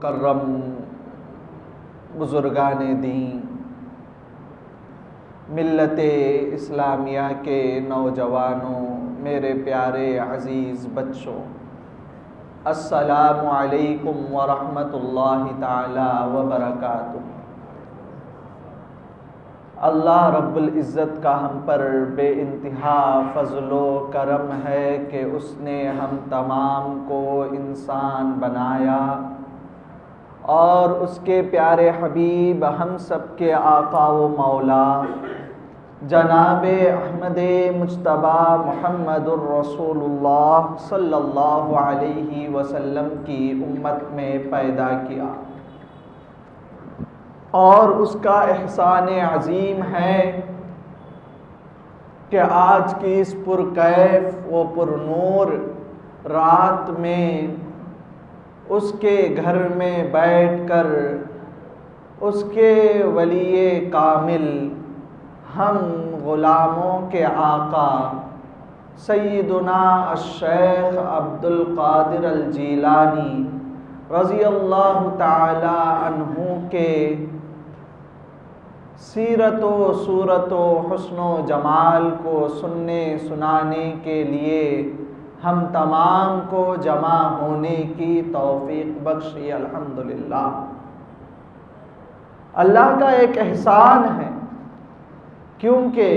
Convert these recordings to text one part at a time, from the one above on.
کرم بزرگان دین، ملت اسلامیہ کے نوجوانوں، میرے پیارے عزیز بچوں، السلام علیکم ورحمۃ اللہ تعالی وبرکاتہ۔ اللہ رب العزت کا ہم پر بے انتہا فضل و کرم ہے کہ اس نے ہم تمام کو انسان بنایا اور اس کے پیارے حبیب ہم سب کے آقا و مولا جناب احمد مجتبیٰ محمد الرسول اللہ صلی اللہ علیہ وسلم کی امت میں پیدا کیا، اور اس کا احسان عظیم ہے کہ آج کی اس پرکیف و پرنور رات میں اس کے گھر میں بیٹھ کر اس کے ولی کامل، ہم غلاموں کے آقا سیدنا الشیخ عبد القادر الجیلانی رضی اللہ تعالی عنہ کے سیرت و صورت و حسن و جمال کو سننے سنانے کے لیے ہم تمام کو جمع ہونے کی توفیق بخشی۔ الحمدللہ، اللہ کا ایک احسان ہے، کیونکہ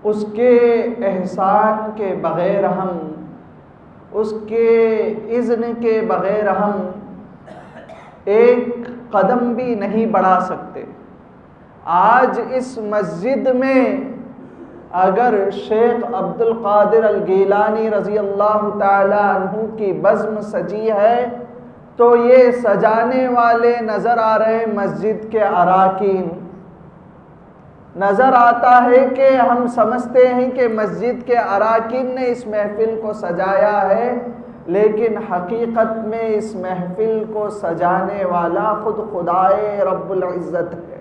اس کے احسان کے بغیر ہم، اس کے اذن کے بغیر ہم ایک قدم بھی نہیں بڑھا سکتے۔ آج اس مسجد میں اگر شیخ عبد القادر الگیلانی رضی اللہ تعالی عنہ کی بزم سجی ہے تو یہ سجانے والے نظر آ رہے مسجد کے اراکین، نظر آتا ہے کہ ہم سمجھتے ہیں کہ مسجد کے اراکین نے اس محفل کو سجایا ہے، لیکن حقیقت میں اس محفل کو سجانے والا خود خدائے رب العزت ہے،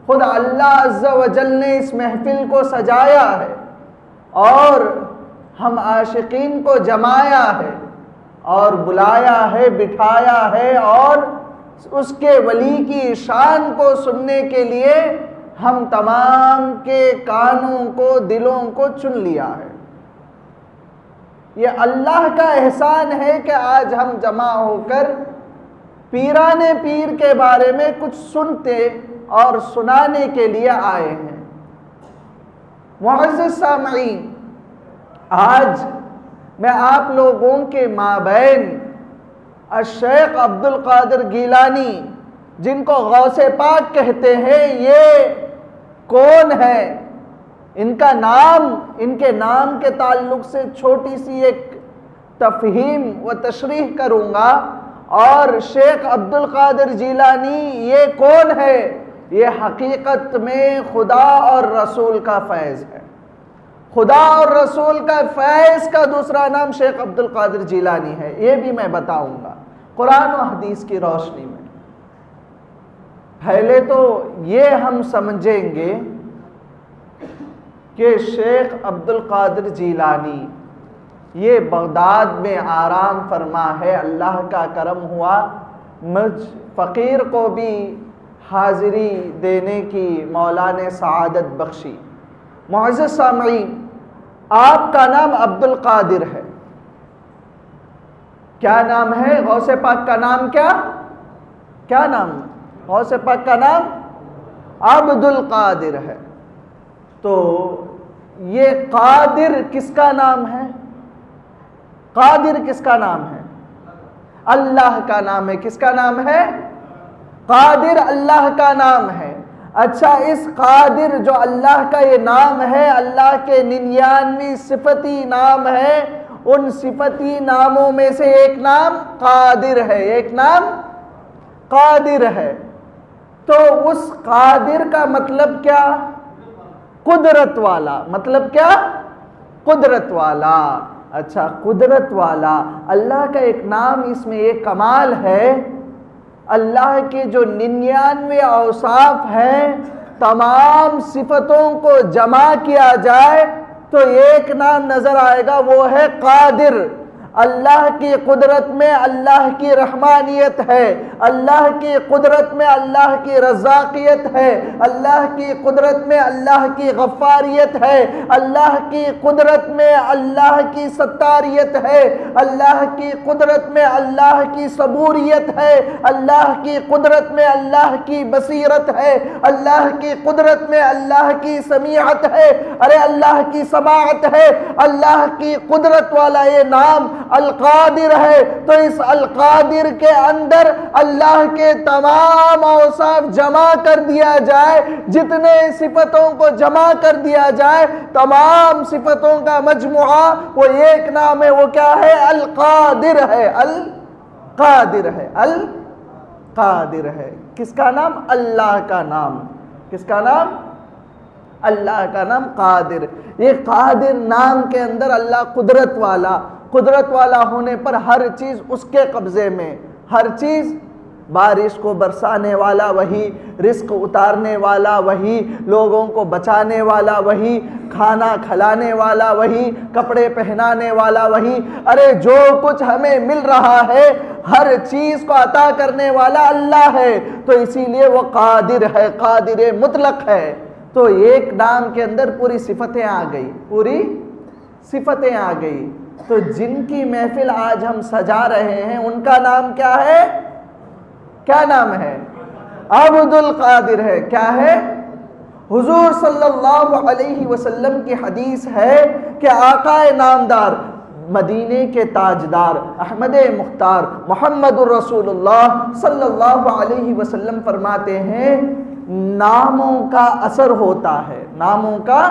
خود اللہ عز و جل نے اس محفل کو سجایا ہے اور ہم عاشقین کو جمایا ہے اور بلایا ہے، بٹھایا ہے، اور اس کے ولی کی شان کو سننے کے لیے ہم تمام کے کانوں کو، دلوں کو چن لیا ہے۔ یہ اللہ کا احسان ہے کہ آج ہم جمع ہو کر پیران پیر کے بارے میں کچھ سنتے اور سنانے کے لیے آئے ہیں۔ معزز سامعین، آج میں آپ لوگوں کے مابین الشیخ عبد القادر گیلانی، جن کو غوث پاک کہتے ہیں، یہ کون ہے، ان کا نام، ان کے نام کے تعلق سے چھوٹی سی ایک تفہیم و تشریح کروں گا۔ اور شیخ عبد القادر جیلانی یہ کون ہے؟ یہ حقیقت میں خدا اور رسول کا فیض ہے۔ خدا اور رسول کا فیض کا دوسرا نام شیخ عبد القادر جیلانی ہے، یہ بھی میں بتاؤں گا قرآن و حدیث کی روشنی میں۔ پہلے تو یہ ہم سمجھیں گے کہ شیخ عبد القادر جیلانی یہ بغداد میں آرام فرما ہے، اللہ کا کرم ہوا، مجھ فقیر کو بھی حاضری دینے کی مولا نے سعادت بخشی۔ معزز سامعین، آپ کا نام عبد القادر ہے، کیا نام ہے؟ غوث پاک کا نام کیا نام ہے؟ غوث پاک کا نام عبد القادر ہے۔ تو یہ قادر کس کا نام ہے؟ قادر کس کا نام ہے؟ اللہ کا نام ہے۔ کس کا نام ہے؟ قادر اللہ کا نام ہے۔ اچھا، اس قادر جو اللہ کا یہ نام ہے، اللہ کے 99 صفتی نام ہے، ان صفتی ناموں میں سے ایک نام قادر ہے، ایک نام قادر ہے۔ تو اس قادر کا مطلب کیا؟ قدرت والا۔ مطلب کیا؟ قدرت والا۔ اچھا، قدرت والا اللہ کا ایک نام، اس میں ایک کمال ہے، اللہ کے جو 99 اوصاف ہیں، تمام صفتوں کو جمع کیا جائے تو ایک نام نظر آئے گا، وہ ہے قادر۔ اللہ کی قدرت میں اللہ کی رحمانیت ہے، اللہ کی قدرت میں اللہ کی رزاقیت ہے، اللہ کی قدرت میں اللہ کی غفاریت ہے، اللہ کی قدرت میں اللہ کی ستاریت ہے، اللہ کی قدرت میں اللہ کی صبوریت ہے، اللہ کی قدرت میں اللہ کی بصیرت ہے، اللہ کی قدرت میں اللہ کی سمیعت ہے، ارے اللہ کی سماعت ہے۔ اللہ کی قدرت والا یہ نام القادر ہے، تو اس القادر کے اندر اللہ کے تمام اوصاف جمع کر دیا جائے، جتنے صفتوں کو جمع کر دیا جائے، تمام صفتوں کا مجموعہ وہ ایک نام ہے، وہ کیا ہے؟ القادر ہے، القادر ہے، القادر ہے۔ کس کا نام؟ اللہ کا نام۔ کس کا نام؟ اللہ کا نام قادر۔ یہ قادر نام کے اندر اللہ قدرت والا ہونے پر ہر چیز اس کے قبضے میں، ہر چیز، بارش کو برسانے والا وہی، رزق اتارنے والا وہی، لوگوں کو بچانے والا وہی، کھانا کھلانے والا وہی، کپڑے پہنانے والا وہی، ارے جو کچھ ہمیں مل رہا ہے ہر چیز کو عطا کرنے والا اللہ ہے، تو اسی لیے وہ قادر ہے، قادر مطلق ہے۔ تو ایک نام کے اندر پوری صفتیں آ گئی، پوری صفتیں آ گئی۔ تو جن کی محفل آج ہم سجا رہے ہیں ان کا نام کیا ہے؟ کیا نام ہے؟ عبد القادر ہے۔ کیا ہے؟ حضور صلی اللہ علیہ وسلم کی حدیث ہے کہ آقا نامدار، مدینے کے تاجدار، احمد مختار، محمد الرسول اللہ صلی اللہ علیہ وسلم فرماتے ہیں ناموں کا اثر ہوتا ہے، ناموں کا،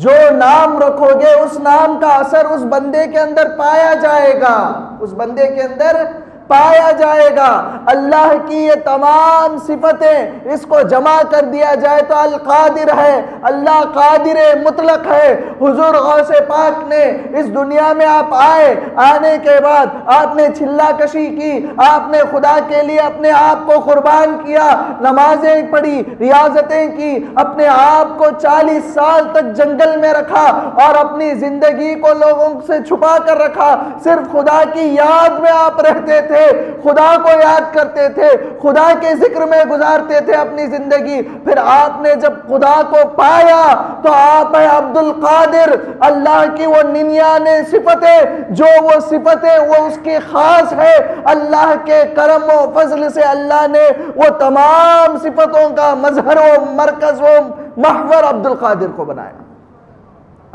جو نام رکھو گے اس نام کا اثر اس بندے کے اندر پایا جائے گا، اس بندے کے اندر پایا جائے گا۔ اللہ کی یہ تمام صفتیں اس کو جمع کر دیا جائے تو القادر ہے، اللہ قادر مطلق ہے۔ حضور غوث پاک نے اس دنیا میں آپ آئے، آنے کے بعد آپ نے چلہ کشی کی، آپ نے خدا کے لیے اپنے آپ کو قربان کیا، نمازیں پڑھی، ریاضتیں کی، اپنے آپ کو 40 سال تک جنگل میں رکھا اور اپنی زندگی کو لوگوں سے چھپا کر رکھا، صرف خدا کی یاد میں آپ رہتے تھے، خدا کو یاد کرتے تھے، خدا کے ذکر میں گزارتے تھے اپنی زندگی۔ پھر آپ نے جب خدا کو پایا تو آپ ہے عبد القادر، اللہ کی وہ 99 صفتیں، جو وہ صفتیں وہ اس کی خاص ہے، اللہ کے کرم و فضل سے اللہ نے وہ تمام صفتوں کا مظہر و مرکز و محور عبد القادر کو بنایا،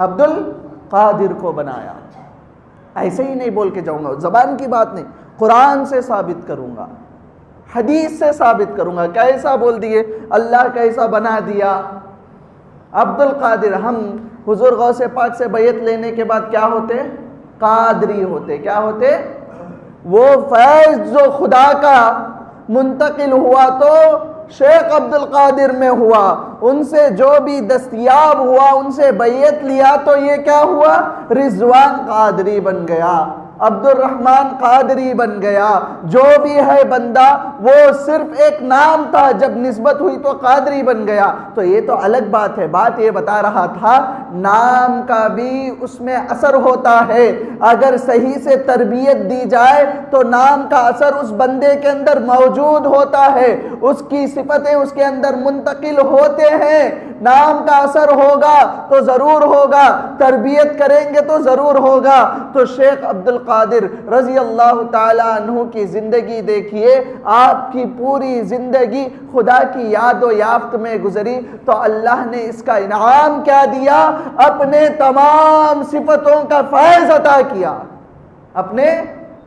عبد القادر کو بنایا۔ ایسے ہی نہیں بول کے جاؤں گا، زبان کی بات نہیں، قرآن سے ثابت کروں گا، حدیث سے ثابت کروں گا۔ کیسا بول دیے؟ اللہ کیسا بنا دیا؟ عبد القادر۔ ہم حضور غوث پاک سے بیعت لینے کے بعد کیا ہوتے؟ قادری ہوتے۔ کیا ہوتے؟ وہ فیض جو خدا کا منتقل ہوا تو شیخ عبد القادر میں ہوا، ان سے جو بھی دستیاب ہوا ان سے بیعت لیا تو یہ کیا ہوا؟ رضوان قادری بن گیا، عبد الرحمن قادری بن گیا۔ جو بھی ہے بندہ وہ صرف ایک نام تھا، جب نسبت ہوئی تو قادری بن گیا۔ تو یہ تو الگ بات ہے، بات یہ بتا رہا تھا نام کا بھی اس میں اثر ہوتا ہے، اگر صحیح سے تربیت دی جائے تو نام کا اثر اس بندے کے اندر موجود ہوتا ہے، اس کی صفتیں اس کے اندر منتقل ہوتے ہیں۔ نام کا اثر ہوگا تو ضرور ہوگا، تربیت کریں گے تو ضرور ہوگا۔ تو شیخ عبد القادر رضی اللہ تعالیٰ عنہ کی زندگی دیکھیے، آپ کی پوری زندگی خدا کی یاد و یافت میں گزری، تو اللہ نے اس کا انعام کیا دیا؟ اپنے تمام صفتوں کا فیض عطا کیا، اپنے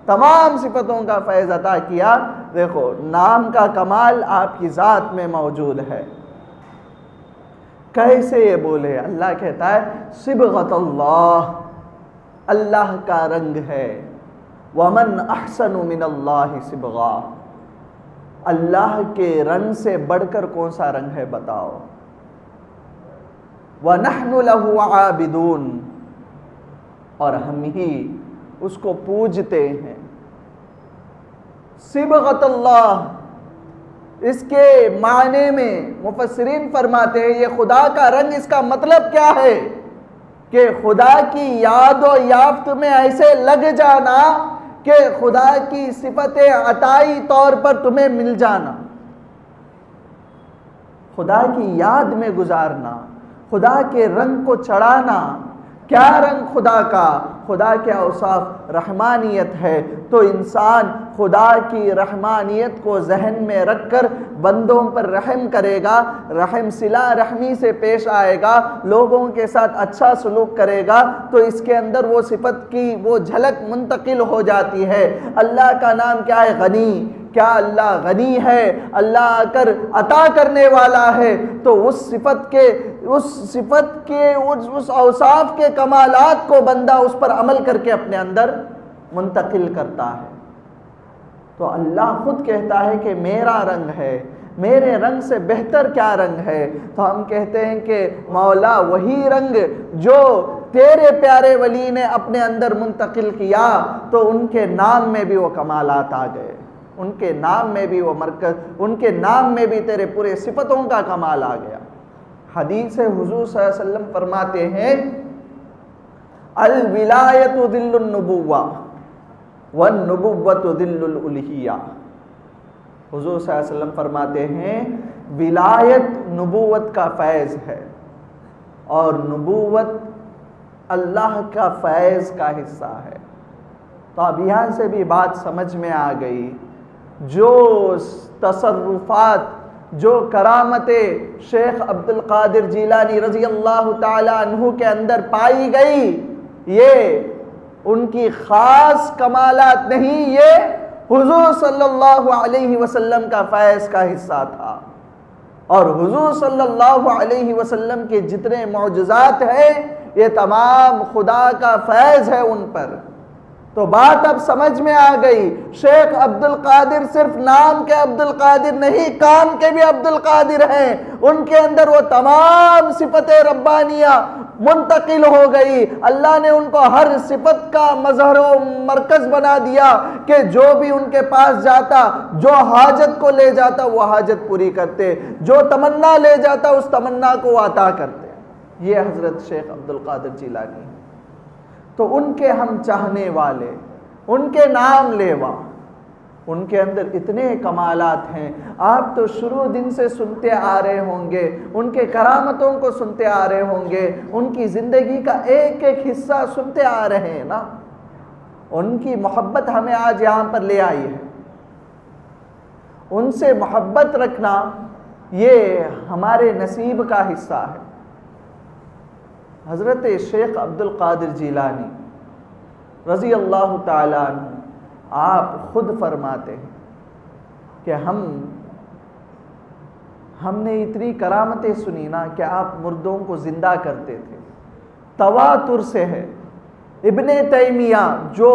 تمام صفتوں کا فیض عطا کیا۔ دیکھو نام کا کمال آپ کی ذات میں موجود ہے۔ کیسے یہ بولے؟ اللہ کہتا ہے صبغۃ اللہ، اللہ کا رنگ ہے، ومن احسن من اللہ صبغا، اللہ کے رنگ سے بڑھ کر کون سا رنگ ہے بتاؤ؟ وَنَحْنُ لَهُ عَابِدُونَ، اور ہم ہی اس کو پوجتے ہیں۔ صبغۃ اللہ، اس کے معنی میں مفسرین فرماتے ہیں یہ خدا کا رنگ، اس کا مطلب کیا ہے؟ کہ خدا کی یاد و یافت میں ایسے لگ جانا کہ خدا کی صفت عطائی طور پر تمہیں مل جانا، خدا کی یاد میں گزارنا، خدا کے رنگ کو چڑھانا۔ کیا رنگ خدا کا؟ خدا کے اوصاف رحمانیت ہے، تو انسان خدا کی رحمانیت کو ذہن میں رکھ کر بندوں پر رحم کرے گا، رحم صلہ رحمی سے پیش آئے گا، لوگوں کے ساتھ اچھا سلوک کرے گا، تو اس کے اندر وہ صفت کی وہ جھلک منتقل ہو جاتی ہے۔ اللہ کا نام کیا ہے؟ غنی۔ کیا اللہ غنی ہے؟ اللہ آ کر عطا کرنے والا ہے، تو اس صفت کے اس اوصاف کے کمالات کو بندہ اس پر عمل کر کے اپنے اندر منتقل کرتا ہے۔ تو اللہ خود کہتا ہے کہ میرا رنگ ہے، میرے رنگ سے بہتر کیا رنگ ہے؟ تو ہم کہتے ہیں کہ مولا وہی رنگ جو تیرے پیارے ولی نے اپنے اندر منتقل کیا، تو ان کے نام میں بھی وہ کمالات آ گئے، ان کے نام میں بھی وہ مرکز، ان کے نام میں بھی تیرے پورے صفتوں کا کمال آ گیا۔ حدیث حضور صلی اللہ علیہ وسلم فرماتے ہیں الولایت ظل النبوہ والنبوۃ ظل الالوہیہ۔ حضور صلی اللہ علیہ وسلم فرماتے ہیں ولایت نبوت کا فیض ہے، اور نبوت اللہ کا فیض کا حصہ ہے۔ تو اب یہاں سے بھی بات سمجھ میں آ گئی، جو تصرفات، جو کرامتیں شیخ عبد القادر جیلانی رضی اللہ تعالی عنہ کے اندر پائی گئی، یہ ان کی خاص کمالات نہیں، یہ حضور صلی اللہ علیہ وسلم کا فیض کا حصہ تھا۔ اور حضور صلی اللہ علیہ وسلم کے جتنے معجزات ہیں یہ تمام خدا کا فیض ہے ان پر۔ تو بات اب سمجھ میں آ گئی، شیخ عبد القادر صرف نام کے عبد القادر نہیں، کام کے بھی عبد القادر ہیں۔ ان کے اندر وہ تمام صفت ربانیہ منتقل ہو گئی، اللہ نے ان کو ہر صفت کا مظہر و مرکز بنا دیا کہ جو بھی ان کے پاس جاتا، جو حاجت کو لے جاتا وہ حاجت پوری کرتے، جو تمنا لے جاتا اس تمنا کو وہ عطا کرتے۔ یہ حضرت شیخ عبد القادر جیلانی، تو ان کے ہم چاہنے والے، ان کے نام لیوا، ان کے اندر اتنے کمالات ہیں۔ آپ تو شروع دن سے سنتے آ رہے ہوں گے، ان کے کرامتوں کو سنتے آ رہے ہوں گے، ان کی زندگی کا ایک ایک حصہ سنتے آ رہے ہیں نا۔ ان کی محبت ہمیں آج یہاں پر لے آئی ہے، ان سے محبت رکھنا یہ ہمارے نصیب کا حصہ ہے۔ حضرت شیخ عبد القادر جیلانی رضی اللہ تعالی عنہ آپ خود فرماتے ہیں کہ ہم نے اتنی کرامتیں سنی نا کہ آپ مردوں کو زندہ کرتے تھے، تواتر سے ہے۔ ابن تیمیہ جو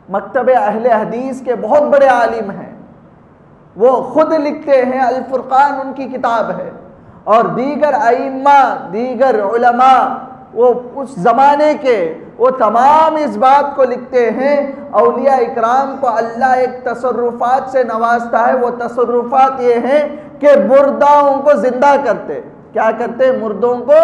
مکتب اہل حدیث کے بہت بڑے عالم ہیں، وہ خود لکھتے ہیں، الفرقان ان کی کتاب ہے، اور دیگر ائمہ، دیگر علماء وہ اس زمانے کے وہ تمام اس بات کو لکھتے ہیں، اولیاء اکرام کو اللہ ایک تصرفات سے نوازتا ہے۔ وہ تصرفات یہ ہیں کہ مردوں کو زندہ کرتے۔ کیا کرتے؟ مردوں کو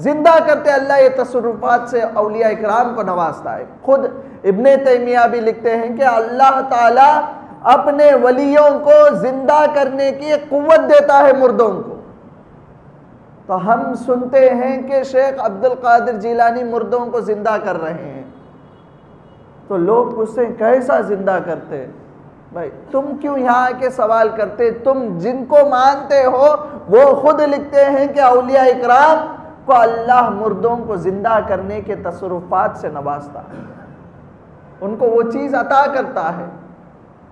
زندہ کرتے۔ اللہ یہ تصرفات سے اولیاء اکرام کو نوازتا ہے۔ خود ابن تیمیہ بھی لکھتے ہیں کہ اللہ تعالیٰ اپنے ولیوں کو زندہ کرنے کی ایک قوت دیتا ہے مردوں کو۔ تو ہم سنتے ہیں کہ شیخ عبد القادر جیلانی مردوں کو زندہ کر رہے ہیں، تو لوگ پوچھتے ہیں کیسا زندہ کرتے؟ بھائی تم کیوں یہاں کے سوال کرتے؟ تم جن کو مانتے ہو وہ خود لکھتے ہیں کہ اولیاء اکرام کو اللہ مردوں کو زندہ کرنے کے تصرفات سے نوازتا ہے، ان کو وہ چیز عطا کرتا ہے۔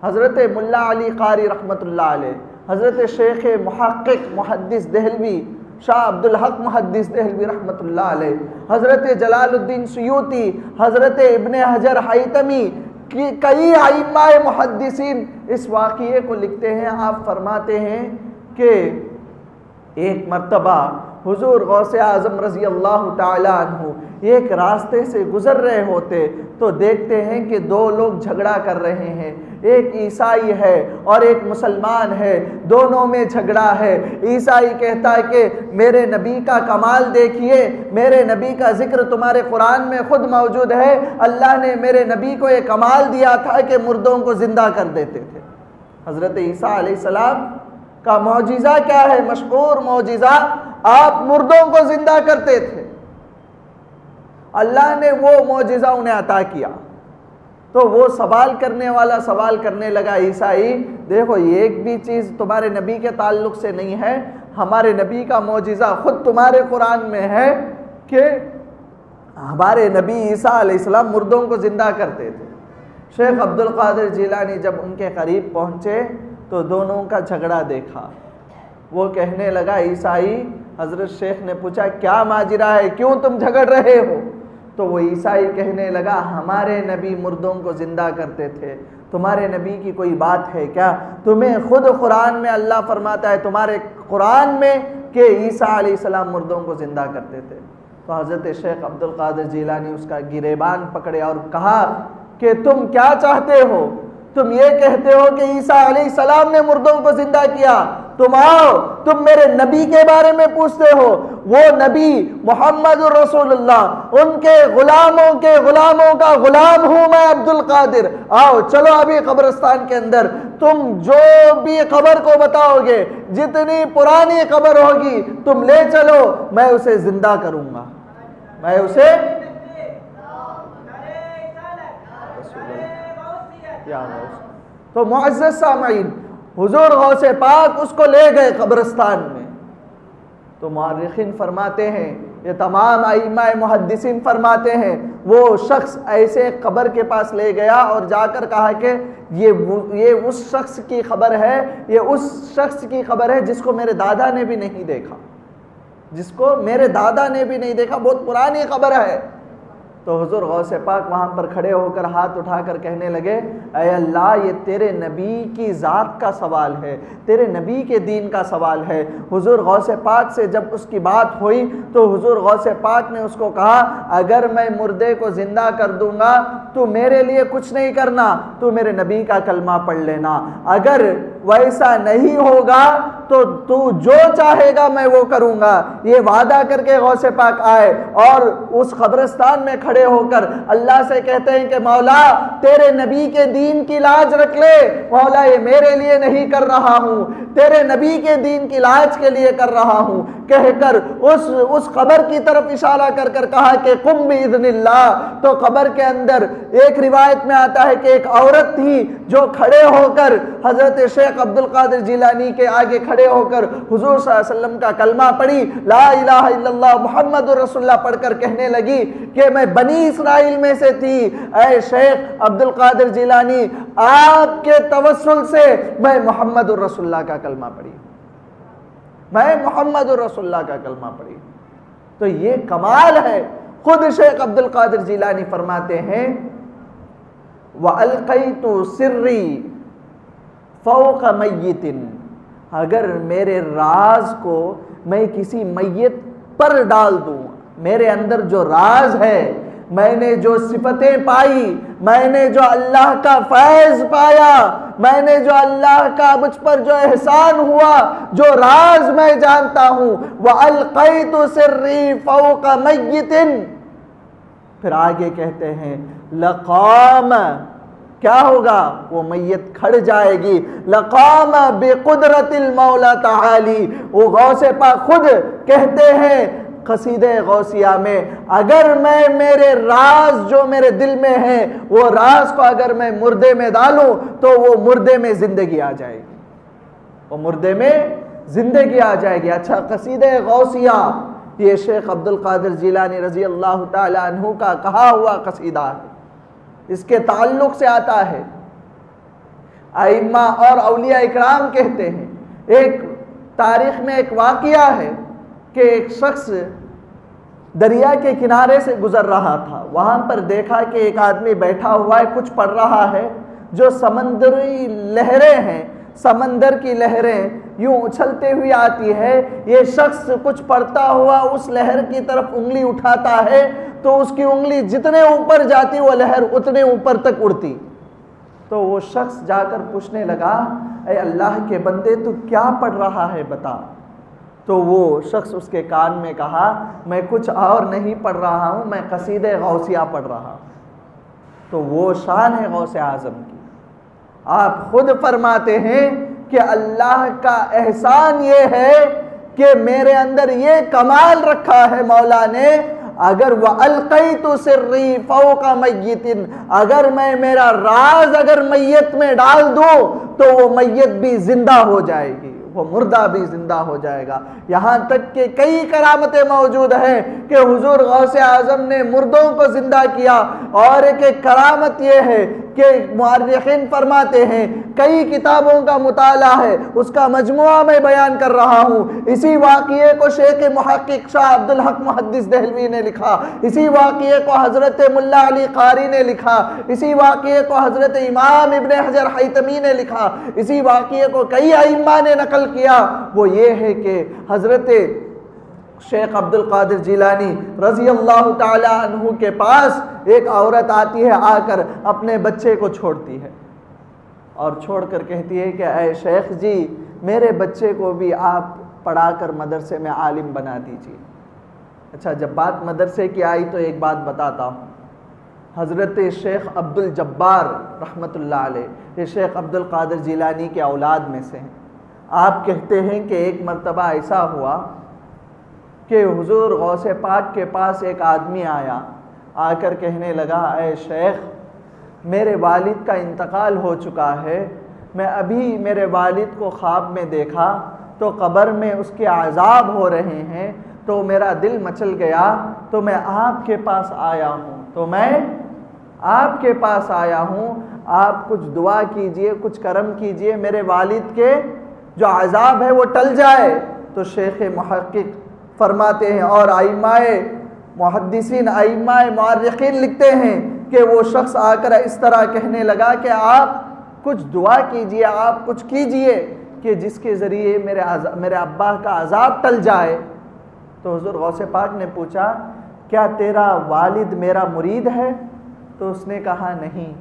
حضرت ملا علی قاری رحمۃ اللہ علیہ، حضرت شیخ محقق محدث دہلوی شاہ عبد الحق محدث دہلوی رحمۃ اللہ علیہ، حضرت جلال الدین سیوطی، حضرت ابن حجر حیتمی، کئی ائمہ محدثین اس واقعے کو لکھتے ہیں۔ آپ فرماتے ہیں کہ ایک مرتبہ حضور غوث اعظم رضی اللہ تعالیٰ عنہ ایک راستے سے گزر رہے ہوتے تو دیکھتے ہیں کہ دو لوگ جھگڑا کر رہے ہیں، ایک عیسائی ہے اور ایک مسلمان ہے، دونوں میں جھگڑا ہے۔ عیسائی کہتا ہے کہ میرے نبی کا کمال دیکھیے، میرے نبی کا ذکر تمہارے قرآن میں خود موجود ہے، اللہ نے میرے نبی کو یہ کمال دیا تھا کہ مردوں کو زندہ کر دیتے تھے۔ حضرت عیسیٰ علیہ السلام کا معجزہ کیا ہے؟ مشہور معجزہ، آپ مردوں کو زندہ کرتے تھے۔ اللہ نے وہ معجزہ انہیں عطا کیا تو وہ سوال کرنے والا سوال کرنے لگا، عیسائی دیکھو ایک بھی چیز تمہارے نبی کے تعلق سے نہیں ہے، ہمارے نبی کا معجزہ خود تمہارے قرآن میں ہے کہ ہمارے نبی عیسیٰ علیہ السلام مردوں کو زندہ کرتے تھے۔ شیخ عبد القادر جیلانی جب ان کے قریب پہنچے تو دونوں کا جھگڑا دیکھا، وہ کہنے لگا عیسائی، حضرت شیخ نے پوچھا کیا ماجرا ہے، کیوں تم جھگڑ رہے ہو؟ تو وہ عیسائی کہنے لگا ہمارے نبی مردوں کو زندہ کرتے تھے، تمہارے نبی کی کوئی بات ہے کیا؟ تمہیں خود قرآن میں اللہ فرماتا ہے تمہارے قرآن میں کہ عیسیٰ علیہ السلام مردوں کو زندہ کرتے تھے۔ تو حضرت شیخ عبد القادر جیلانی اس کا گریبان پکڑے اور کہا کہ تم کیا چاہتے ہو؟ تم یہ کہتے ہو کہ عیسیٰ علیہ السلام نے مردوں کو زندہ کیا، تم آؤ تم میرے نبی کے بارے میں پوچھتے ہو، وہ نبی محمد رسول اللہ، ان کے غلاموں کا غلام ہوں میں عبد القادر، آؤ چلو ابھی قبرستان کے اندر، تم جو بھی قبر کو بتاؤ گے، جتنی پرانی قبر ہوگی تم لے چلو، میں اسے زندہ کروں گا، میں اسے تو معزز سامعین حضور غوث پاک اس کو لے گئے قبرستان میں۔ تو مورخین فرماتے ہیں، یہ تمام ائمہ محدثین فرماتے ہیں، وہ شخص ایسے قبر کے پاس لے گیا اور جا کر کہا کہ یہ اس شخص کی خبر ہے، یہ اس شخص کی خبر ہے جس کو میرے دادا نے بھی نہیں دیکھا، جس کو میرے دادا نے بھی نہیں دیکھا، بہت پرانی خبر ہے۔ تو حضور غوث پاک وہاں پر کھڑے ہو کر ہاتھ اٹھا کر کہنے لگے اے اللہ یہ تیرے نبی کی ذات کا سوال ہے، تیرے نبی کے دین کا سوال ہے۔ حضور غوث پاک سے جب اس کی بات ہوئی تو حضور غوث پاک نے اس کو کہا اگر میں مردے کو زندہ کر دوں گا تو میرے لیے کچھ نہیں کرنا، تو میرے نبی کا کلمہ پڑھ لینا، اگر ویسا نہیں ہوگا تو جو چاہے گا میں وہ کروں گا۔ یہ وعدہ کر کے غوث پاک آئے اور اس قبرستان میں کھڑے ہو کر اللہ سے کہتے ہیں کہ مولا تیرے نبی کے دین کی لاج رکھ لے، مولا یہ میرے لیے نہیں کر رہا ہوں، تیرے نبی کے دین کی لاج کے لیے کر رہا ہوں، کہہ کر اس قبر کی طرف اشارہ کر کر کہا کہ قم باذن اللہ۔ تو قبر کے اندر ایک روایت میں آتا ہے کہ ایک عورت تھی جو کھڑے ہو کر حضرت شیخ عبد القادر جیلانی کے آگے کھڑے ہو کر حضور صلی اللہ علیہ وسلم کا کلمہ پڑھی، لا الہ الا اللہ محمد رسول اللہ پڑھ کر کہنے لگی کہ میں بنی اسرائیل میں سے تھی، اے شیخ عبد القادر جیلانی آپ کے توسل سے میں محمد رسول اللہ کا کلمہ پڑھی، میں محمد رسول اللہ کا کلمہ پڑھی۔ تو یہ کمال ہے۔ خود شیخ عبد القادر جیلانی فرماتے ہیں وَأَلْقَيْتُ سِرِّي فَوْقَ مَيِّتٍ، اگر میرے راز کو میں کسی میت پر ڈال دوں، میرے اندر جو راز ہے، میں نے جو صفتیں پائی، میں نے جو اللہ کا فیض پایا، میں نے جو اللہ کا مجھ پر جو احسان ہوا، جو راز میں جانتا ہوں، وَأَلْقَيْتُ سِرِّي فَوْقَ مَيِّتٍ، پھر آگے کہتے ہیں لقام، کیا ہوگا؟ وہ میت کھڑ جائے گی، لقام بقدرت المولا تعالی۔ وہ غوث پاک خود کہتے ہیں قصیدہ غوثیہ میں اگر میں میرے راز جو میرے دل میں ہیں وہ راز کو اگر میں مردے میں ڈالوں تو وہ مردے میں زندگی آ جائے گی، وہ مردے میں زندگی آ جائے گی۔ اچھا، قصیدہ غوثیہ یہ شیخ عبد القادر جیلانی رضی اللہ تعالی عنہ کا کہا ہوا قصیدہ ہے، اس کے تعلق سے آتا ہے۔ ائمہ اور اولیاء اکرام کہتے ہیں، ایک تاریخ میں ایک واقعہ ہے کہ ایک شخص دریا کے کنارے سے گزر رہا تھا، وہاں پر دیکھا کہ ایک آدمی بیٹھا ہوا ہے، کچھ پڑھ رہا ہے، جو سمندری لہریں ہیں، سمندر کی لہریں یوں اچھلتے ہوئی آتی ہے، یہ شخص کچھ پڑھتا ہوا اس لہر کی طرف انگلی اٹھاتا ہے تو اس کی انگلی جتنے اوپر جاتی وہ لہر اتنے اوپر تک اڑتی۔ تو وہ شخص جا کر پوچھنے لگا، اے اللہ کے بندے تو کیا پڑھ رہا ہے بتا؟ تو وہ شخص اس کے کان میں کہا، میں کچھ اور نہیں پڑھ رہا ہوں، میں قصیدہ غوثیہ پڑھ رہا ہوں۔ تو وہ شان ہے غوث اعظم کی۔ آپ خود فرماتے ہیں کہ اللہ کا احسان یہ ہے کہ میرے اندر یہ کمال رکھا ہے مولا نے، اگر وَأَلْقَيْتُ سِرِّي فَوْقَ مَيِّتٍ، اگر میں میرا راز اگر میت میں ڈال دوں تو وہ میت بھی زندہ ہو جائے گی، وہ مردہ بھی زندہ ہو جائے گا۔ یہاں تک کہ کئی کرامتیں موجود ہیں کہ حضور غوث اعظم نے مردوں کو زندہ کیا، اور ایک کرامت یہ ہے کہ مورخین فرماتے ہیں کئی کتابوں کا مطالعہ ہے، اس کا مجموعہ میں بیان کر رہا ہوں۔ اسی واقعے کو شیخ محقق شاہ عبدالحق محدث دہلوی نے لکھا، اسی واقعے کو حضرت ملا علی قاری نے لکھا، اسی واقعے کو حضرت امام ابن حجر حیتمی نے لکھا، اسی واقعے کو کئی ائمہ نے نقل کیا۔ وہ یہ ہے کہ حضرت شیخ عبد القادر جیلانی رضی اللہ تعالی عنہ کے پاس ایک عورت آتی ہے، آ کر اپنے بچے کو چھوڑتی ہے اور چھوڑ کر کہتی ہے کہ اے شیخ جی، میرے بچے کو بھی آپ پڑھا کر مدرسے میں عالم بنا دیجیے۔ اچھا، جب بات مدرسے کی آئی تو ایک بات بتاتا ہوں۔ حضرت شیخ عبد الجبار رحمۃ اللہ علیہ، یہ شیخ عبد القادر جیلانی کے اولاد میں سے ہیں۔ آپ کہتے ہیں کہ ایک مرتبہ ایسا ہوا کہ حضور غوث پاک کے پاس ایک آدمی آیا، آ کر کہنے لگا، اے شیخ، میرے والد کا انتقال ہو چکا ہے، میں ابھی میرے والد کو خواب میں دیکھا تو قبر میں اس کے عذاب ہو رہے ہیں، تو میرا دل مچل گیا، تو میں آپ کے پاس آیا ہوں، آپ کچھ دعا کیجئے، کچھ کرم کیجئے، میرے والد کے جو عذاب ہے وہ ٹل جائے۔ تو شیخ محقق فرماتے ہیں اور ائمہ محدثین، ائمہ مورخین لکھتے ہیں کہ وہ شخص آ کر اس طرح کہنے لگا کہ آپ کچھ دعا کیجئے، آپ کچھ کیجئے کہ جس کے ذریعے میرے ابا کا عذاب ٹل جائے۔ تو حضور غوث پاک نے پوچھا، کیا تیرا والد میرا مرید ہے؟ تو اس نے کہا نہیں۔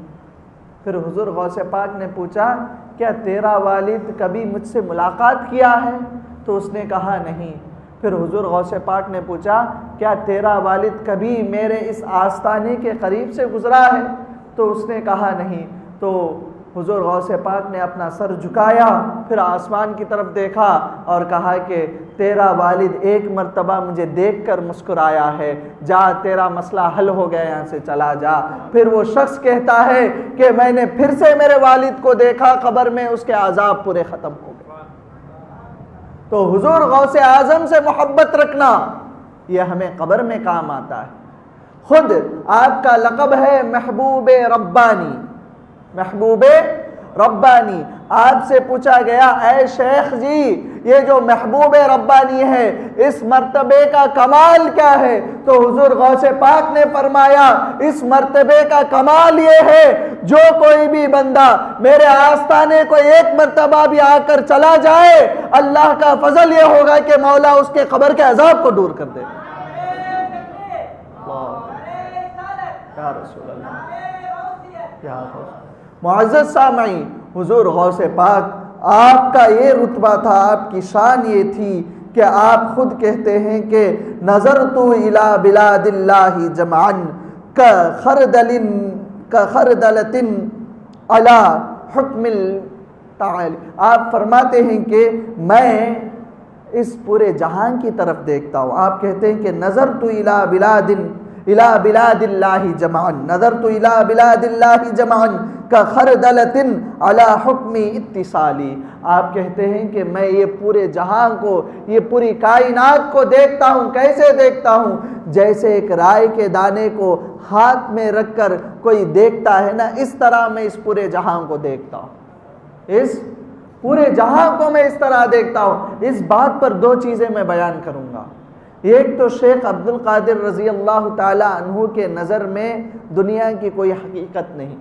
پھر حضور غوث پاک نے پوچھا، کیا تیرا والد کبھی مجھ سے ملاقات کیا ہے؟ تو اس نے کہا نہیں۔ پھر حضور غوث پاک نے پوچھا، کیا تیرا والد کبھی میرے اس آستانے کے قریب سے گزرا ہے؟ تو اس نے کہا نہیں۔ تو حضور غوث پاک نے اپنا سر جھکایا، پھر آسمان کی طرف دیکھا اور کہا کہ تیرا والد ایک مرتبہ مجھے دیکھ کر مسکرایا ہے، جا تیرا مسئلہ حل ہو گیا، یہاں سے چلا جا۔ پھر وہ شخص کہتا ہے کہ میں نے پھر سے میرے والد کو دیکھا قبر میں، اس کے عذاب پورے ختم ہو گئے۔ تو حضور غوث اعظم سے محبت رکھنا یہ ہمیں قبر میں کام آتا ہے۔ خود آپ کا لقب ہے محبوب ربانی، محبوب ربانی۔ آپ سے پوچھا گیا، اے شیخ جی، یہ جو محبوب ربانی ہے اس مرتبے کا کمال کیا ہے؟ تو حضور غوث پاک نے فرمایا، اس مرتبے کا کمال یہ ہے جو کوئی بھی بندہ میرے آستانے کو ایک مرتبہ بھی آ کر چلا جائے، اللہ کا فضل یہ ہوگا کہ مولا اس کے قبر کے عذاب کو دور کر دے۔ یا رسول اللہ، یا معزز سامعین، حضور غوث پاک آپ کا یہ رتبہ تھا، آپ کی شان یہ تھی کہ آپ خود کہتے ہیں کہ نظرت الی بلاد اللہ جمعا کخردلۃ علی حکم التعالی۔ آپ فرماتے ہیں کہ میں اس پورے جہان کی طرف دیکھتا ہوں۔ آپ کہتے ہیں کہ نظرت الی بلاد اللہ جمعا، نظرت الی بلاد اللہ جمعا کخردلۃ علی حکم اتصالی۔ آپ کہتے ہیں کہ میں یہ پورے جہان کو، یہ پوری کائنات کو دیکھتا ہوں۔ کیسے دیکھتا ہوں؟ جیسے ایک رائے کے دانے کو ہاتھ میں رکھ کر کوئی دیکھتا ہے نا، اس طرح میں اس پورے جہان کو دیکھتا ہوں، اس پورے جہاں کو میں اس طرح دیکھتا ہوں۔ اس بات پر دو چیزیں میں بیان کروں گا۔ ایک تو شیخ عبد القادر رضی اللہ تعالی عنہ کے نظر میں دنیا کی کوئی حقیقت نہیں،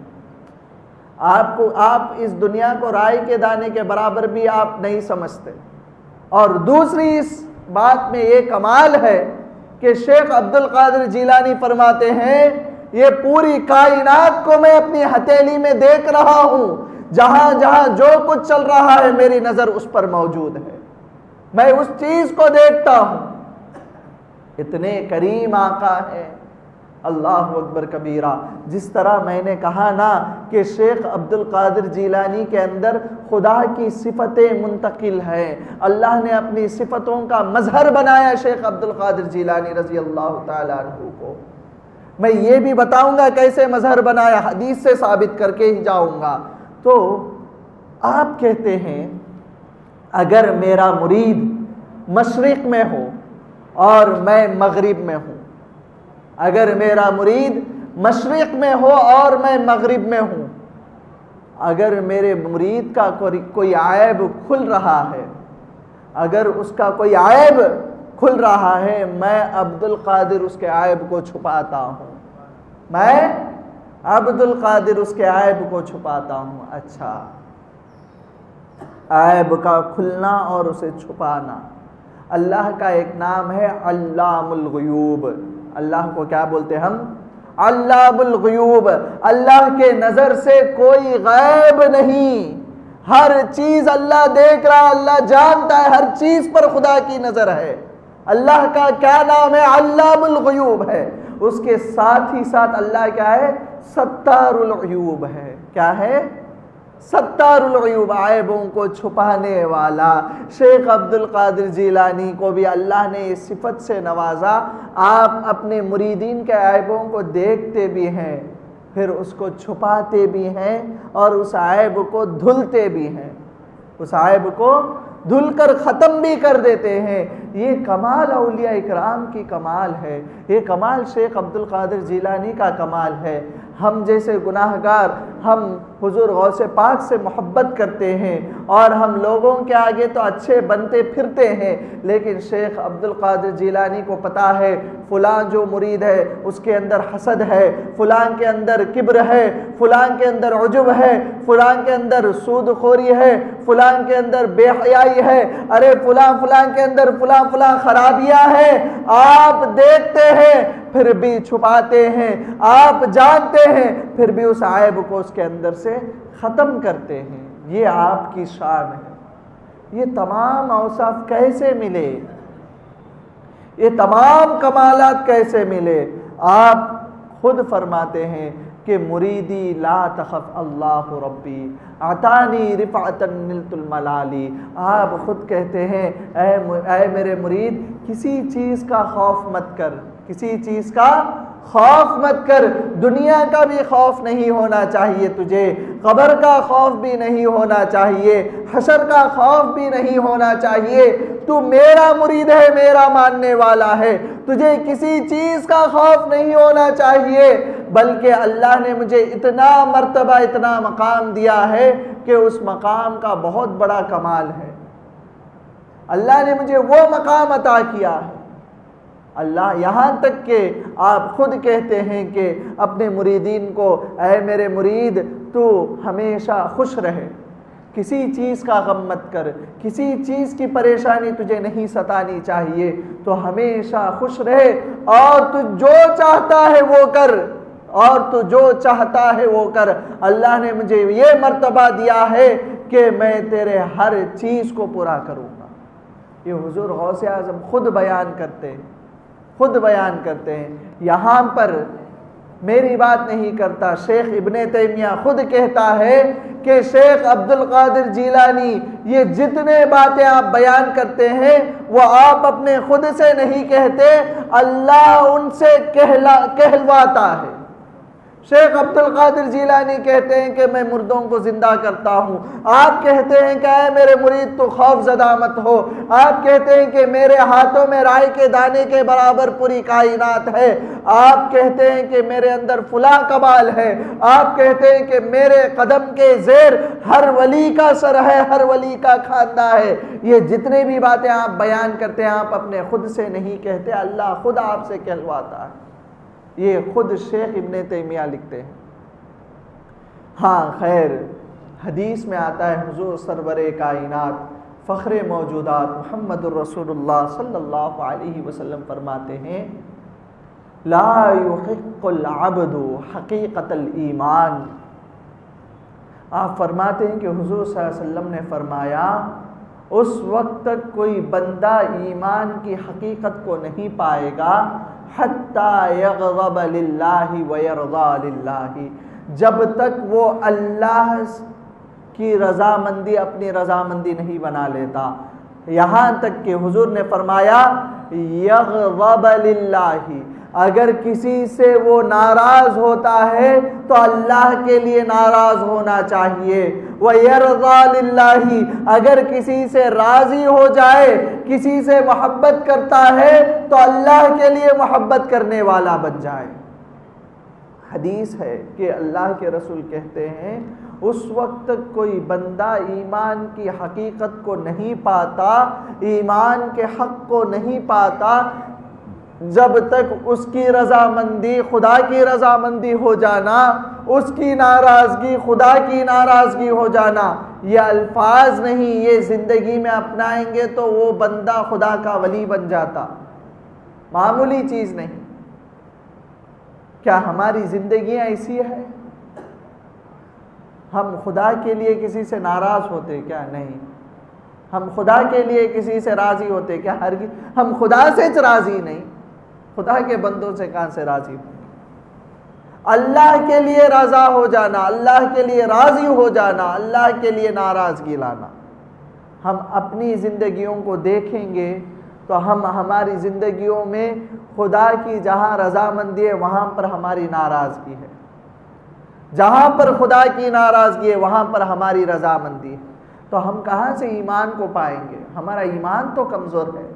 آپ اس دنیا کو رائی کے دانے کے برابر بھی آپ نہیں سمجھتے۔ اور دوسری اس بات میں یہ کمال ہے کہ شیخ عبد القادر جیلانی فرماتے ہیں یہ پوری کائنات کو میں اپنی ہتھیلی میں دیکھ رہا ہوں، جہاں جہاں جو کچھ چل رہا ہے میری نظر اس پر موجود ہے، میں اس چیز کو دیکھتا ہوں۔ اتنے کریم آقا ہیں، اللہ اکبر کبیرہ۔ جس طرح میں نے کہا نا کہ شیخ عبد القادر جیلانی کے اندر خدا کی صفتیں منتقل ہیں، اللہ نے اپنی صفتوں کا مظہر بنایا شیخ عبد القادر جیلانی رضی اللہ تعالیٰ عنہ کو۔ میں یہ بھی بتاؤں گا کیسے مظہر بنایا، حدیث سے ثابت کر کے ہی جاؤں گا۔ تو آپ کہتے ہیں اگر میرا مرید مشرق میں ہو اور میں مغرب میں ہوں، اگر میرا مرید مشرق میں ہو اور میں مغرب میں ہوں، اگر میرے مرید کا کوئی عیب کھل رہا ہے، اگر اس کا کوئی عیب کھل رہا ہے، میں عبد القادر اس کے عیب کو چھپاتا ہوں، میں عبد القادر اس کے عیب کو چھپاتا ہوں۔ اچھا، عیب کا کھلنا اور اسے چھپانا، اللہ کا ایک نام ہے علام الغیوب۔ اللہ کو کیا بولتے ہم؟ علام الغیوب۔ اللہ کے نظر سے کوئی غیب نہیں، ہر چیز اللہ دیکھ رہا، اللہ جانتا ہے، ہر چیز پر خدا کی نظر ہے۔ اللہ کا کیا نام ہے؟ علام الغیوب ہے۔ اس کے ساتھ ہی ساتھ اللہ کیا ہے؟ ستار العیوب ہے۔ کیا ہے؟ ستار العیوب، عیبوں کو چھپانے والا۔ شیخ عبد القادر جیلانی کو بھی اللہ نے اس صفت سے نوازا، آپ اپنے مریدین کے عیبوں کو دیکھتے بھی ہیں، پھر اس کو چھپاتے بھی ہیں اور اس عیب کو دھلتے بھی ہیں، اس عیب کو دھل کر ختم بھی کر دیتے ہیں۔ یہ کمال اولیاء اکرام کی کمال ہے، یہ کمال شیخ عبد القادر جیلانی کا کمال ہے۔ ہم جیسے گناہگار، ہم حضور غوث پاک سے محبت کرتے ہیں اور ہم لوگوں کے آگے تو اچھے بنتے پھرتے ہیں، لیکن شیخ عبد القادر جیلانی کو پتا ہے فلاں جو مرید ہے اس کے اندر حسد ہے، فلاں کے اندر کبر ہے، فلاں کے اندر عجب ہے، فلاں کے اندر سود خوری ہے، فلاں کے اندر بے حیائی ہے، ارے فلاں کے اندر فلاں خرابیاں ہیں۔ آپ دیکھتے ہیں پھر بھی چھپاتے ہیں، آپ جانتے ہیں پھر بھی اس عیب کو اس کے اندر سے ختم کرتے ہیں۔ یہ آپ کی شان ہے۔ یہ تمام اوصاف کیسے ملے؟ یہ تمام کمالات کیسے ملے؟ آپ خود فرماتے ہیں کہ مریدی لا تخف اللہ ربی عطانی رفعتا نلت الملالی۔ آپ خود کہتے ہیں اے میرے مرید کسی چیز کا خوف مت کر، کسی چیز کا خوف مت کر، دنیا کا بھی خوف نہیں ہونا چاہیے تجھے، قبر کا خوف بھی نہیں ہونا چاہیے، حشر کا خوف بھی نہیں ہونا چاہیے۔ تو میرا مرید ہے، میرا ماننے والا ہے، تجھے کسی چیز کا خوف نہیں ہونا چاہیے، بلکہ اللہ نے مجھے اتنا مرتبہ، اتنا مقام دیا ہے کہ اس مقام کا بہت بڑا کمال ہے۔ اللہ نے مجھے وہ مقام عطا کیا ہے۔ اللہ یہاں تک کہ آپ خود کہتے ہیں کہ اپنے مریدین کو اے میرے مرید تو ہمیشہ خوش رہے، کسی چیز کا غم مت کر، کسی چیز کی پریشانی تجھے نہیں ستانی چاہیے، تو ہمیشہ خوش رہے اور تو جو چاہتا ہے وہ کر، اور تو جو چاہتا ہے وہ کر۔ اللہ نے مجھے یہ مرتبہ دیا ہے کہ میں تیرے ہر چیز کو پورا کروں گا۔ یہ حضور غوث اعظم خود بیان کرتے ہیں، خود بیان کرتے ہیں۔ یہاں پر میری بات نہیں کرتا، شیخ ابن تیمیہ خود کہتا ہے کہ شیخ عبد القادر جیلانی یہ جتنے باتیں آپ بیان کرتے ہیں وہ آپ اپنے خود سے نہیں کہتے، اللہ ان سے کہلواتا ہے۔ شیخ عبد القادر جیلانی کہتے ہیں کہ میں مردوں کو زندہ کرتا ہوں، آپ کہتے ہیں کہ اے میرے مرید تو خوف زدہ مت ہو، آپ کہتے ہیں کہ میرے ہاتھوں میں رائی کے دانے کے برابر پوری کائنات ہے، آپ کہتے ہیں کہ میرے اندر فلاں کمال ہے، آپ کہتے ہیں کہ میرے قدم کے زیر ہر ولی کا سر ہے، ہر ولی کا خاندہ ہے۔ یہ جتنے بھی باتیں آپ بیان کرتے ہیں آپ اپنے خود سے نہیں کہتے، اللہ خود آپ سے کہلواتا ہے۔ یہ خود شیخ ابن تیمیہ لکھتے ہیں۔ ہاں خیر، حدیث میں آتا ہے حضور سرور کائنات فخر موجودات محمد الرسول اللہ صلی اللہ علیہ وسلم فرماتے ہیں لا یحق العبد حقیقت الایمان۔ آپ فرماتے ہیں کہ حضور صلی اللہ علیہ وسلم نے فرمایا اس وقت تک کوئی بندہ ایمان کی حقیقت کو نہیں پائے گا حتی یغضب للہ ویرضا للہ، جب تک وہ اللہ کی رضامندی اپنی رضامندی نہیں بنا لیتا، یہاں تک کہ حضور نے فرمایا یغضب للہ، اگر کسی سے وہ ناراض ہوتا ہے تو اللہ کے لیے ناراض ہونا چاہیے، وَيَرْضَى لِلَّهِ، اگر کسی سے راضی ہو جائے، کسی سے محبت کرتا ہے تو اللہ کے لیے محبت کرنے والا بن جائے۔ حدیث ہے کہ اللہ کے رسول کہتے ہیں اس وقت تک کوئی بندہ ایمان کی حقیقت کو نہیں پاتا، ایمان کے حق کو نہیں پاتا، جب تک اس کی رضامندی خدا کی رضامندی ہو جانا، اس کی ناراضگی خدا کی ناراضگی ہو جانا، یہ الفاظ نہیں، یہ زندگی میں اپنائیں گے تو وہ بندہ خدا کا ولی بن جاتا، معمولی چیز نہیں۔ کیا ہماری زندگیاں ایسی ہے؟ ہم خدا کے لیے کسی سے ناراض ہوتے کیا؟ نہیں۔ ہم خدا کے لیے کسی سے راضی ہوتے کیا؟ ہرگز۔ ہم خدا سے راضی نہیں، خدا کے بندوں سے کہاں سے راضی ہوں؟ اللہ کے لیے رضا ہو جانا، اللہ کے لیے راضی ہو جانا، اللہ کے لیے ناراضگی لانا۔ ہم اپنی زندگیوں کو دیکھیں گے تو ہماری زندگیوں میں خدا کی جہاں رضامندی ہے وہاں پر ہماری ناراضگی ہے، جہاں پر خدا کی ناراضگی ہے وہاں پر ہماری رضامندی ہے، تو ہم کہاں سے ایمان کو پائیں گے؟ ہمارا ایمان تو کمزور ہے۔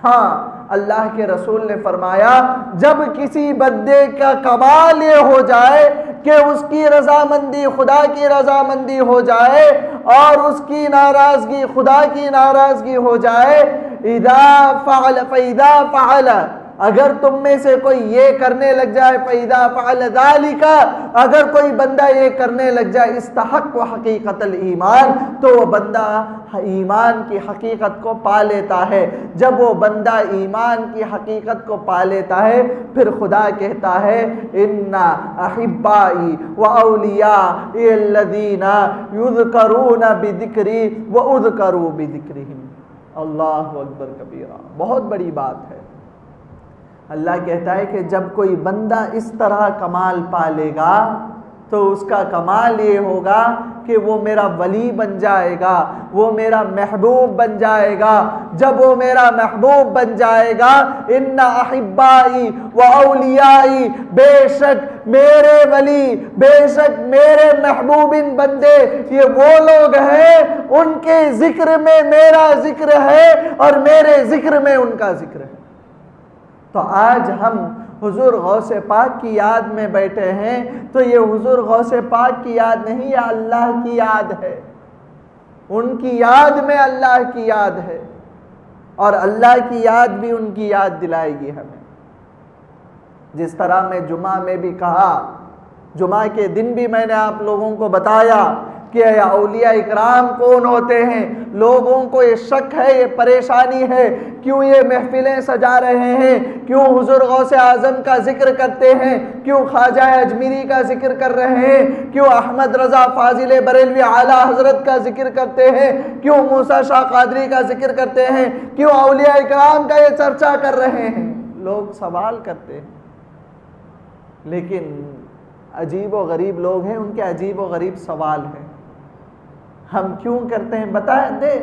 ہاں، اللہ کے رسول نے فرمایا جب کسی بندے کا کمال یہ ہو جائے کہ اس کی رضامندی خدا کی رضامندی ہو جائے اور اس کی ناراضگی خدا کی ناراضگی ہو جائے، اذا فعل فاذا فعل، اگر تم میں سے کوئی یہ کرنے لگ جائے، فاذا فعل ذلك، اگر کوئی بندہ یہ کرنے لگ جائے، استحق حقیقت الایمان، تو وہ بندہ ایمان کی حقیقت کو پا لیتا ہے۔ جب وہ بندہ ایمان کی حقیقت کو پا لیتا ہے پھر خدا کہتا ہے ان احبائی واولیائی الذین یذکرون بذکری واذکروا بذکرہم۔ اللہ اکبر کبیرہ، بہت بڑی بات ہے۔ اللہ کہتا ہے کہ جب کوئی بندہ اس طرح کمال پا لے گا تو اس کا کمال یہ ہوگا کہ وہ میرا ولی بن جائے گا، وہ میرا محبوب بن جائے گا۔ جب وہ میرا محبوب بن جائے گا، ان احبائی و اولیائی، بے شک میرے ولی، بے شک میرے محبوبین بندے یہ وہ لوگ ہیں ان کے ذکر میں میرا ذکر ہے اور میرے ذکر میں ان کا ذکر ہے۔ تو آج ہم حضور غوث پاک کی یاد میں بیٹھے ہیں تو یہ حضور غوث پاک کی یاد نہیں، یہ اللہ کی یاد ہے۔ ان کی یاد میں اللہ کی یاد ہے اور اللہ کی یاد بھی ان کی یاد دلائے گی ہمیں۔ جس طرح میں جمعہ میں بھی کہا، جمعہ کے دن بھی میں نے آپ لوگوں کو بتایا کہ اولیاء اکرام کون ہوتے ہیں۔ لوگوں کو یہ شک ہے، یہ پریشانی ہے، کیوں یہ محفلیں سجا رہے ہیں، کیوں حضور غوث اعظم کا ذکر کرتے ہیں، کیوں خواجہ اجمیری کا ذکر کر رہے ہیں، کیوں احمد رضا فاضل بریلوی اعلیٰ حضرت کا ذکر کرتے ہیں، کیوں موسیٰ شاہ قادری کا ذکر کرتے ہیں، کیوں اولیاء اکرام کا یہ چرچا کر رہے ہیں؟ لوگ سوال کرتے ہیں، لیکن عجیب و غریب لوگ ہیں، ان کے عجیب و غریب سوال ہیں۔ ہم کیوں کرتے ہیں بتائیں دے؟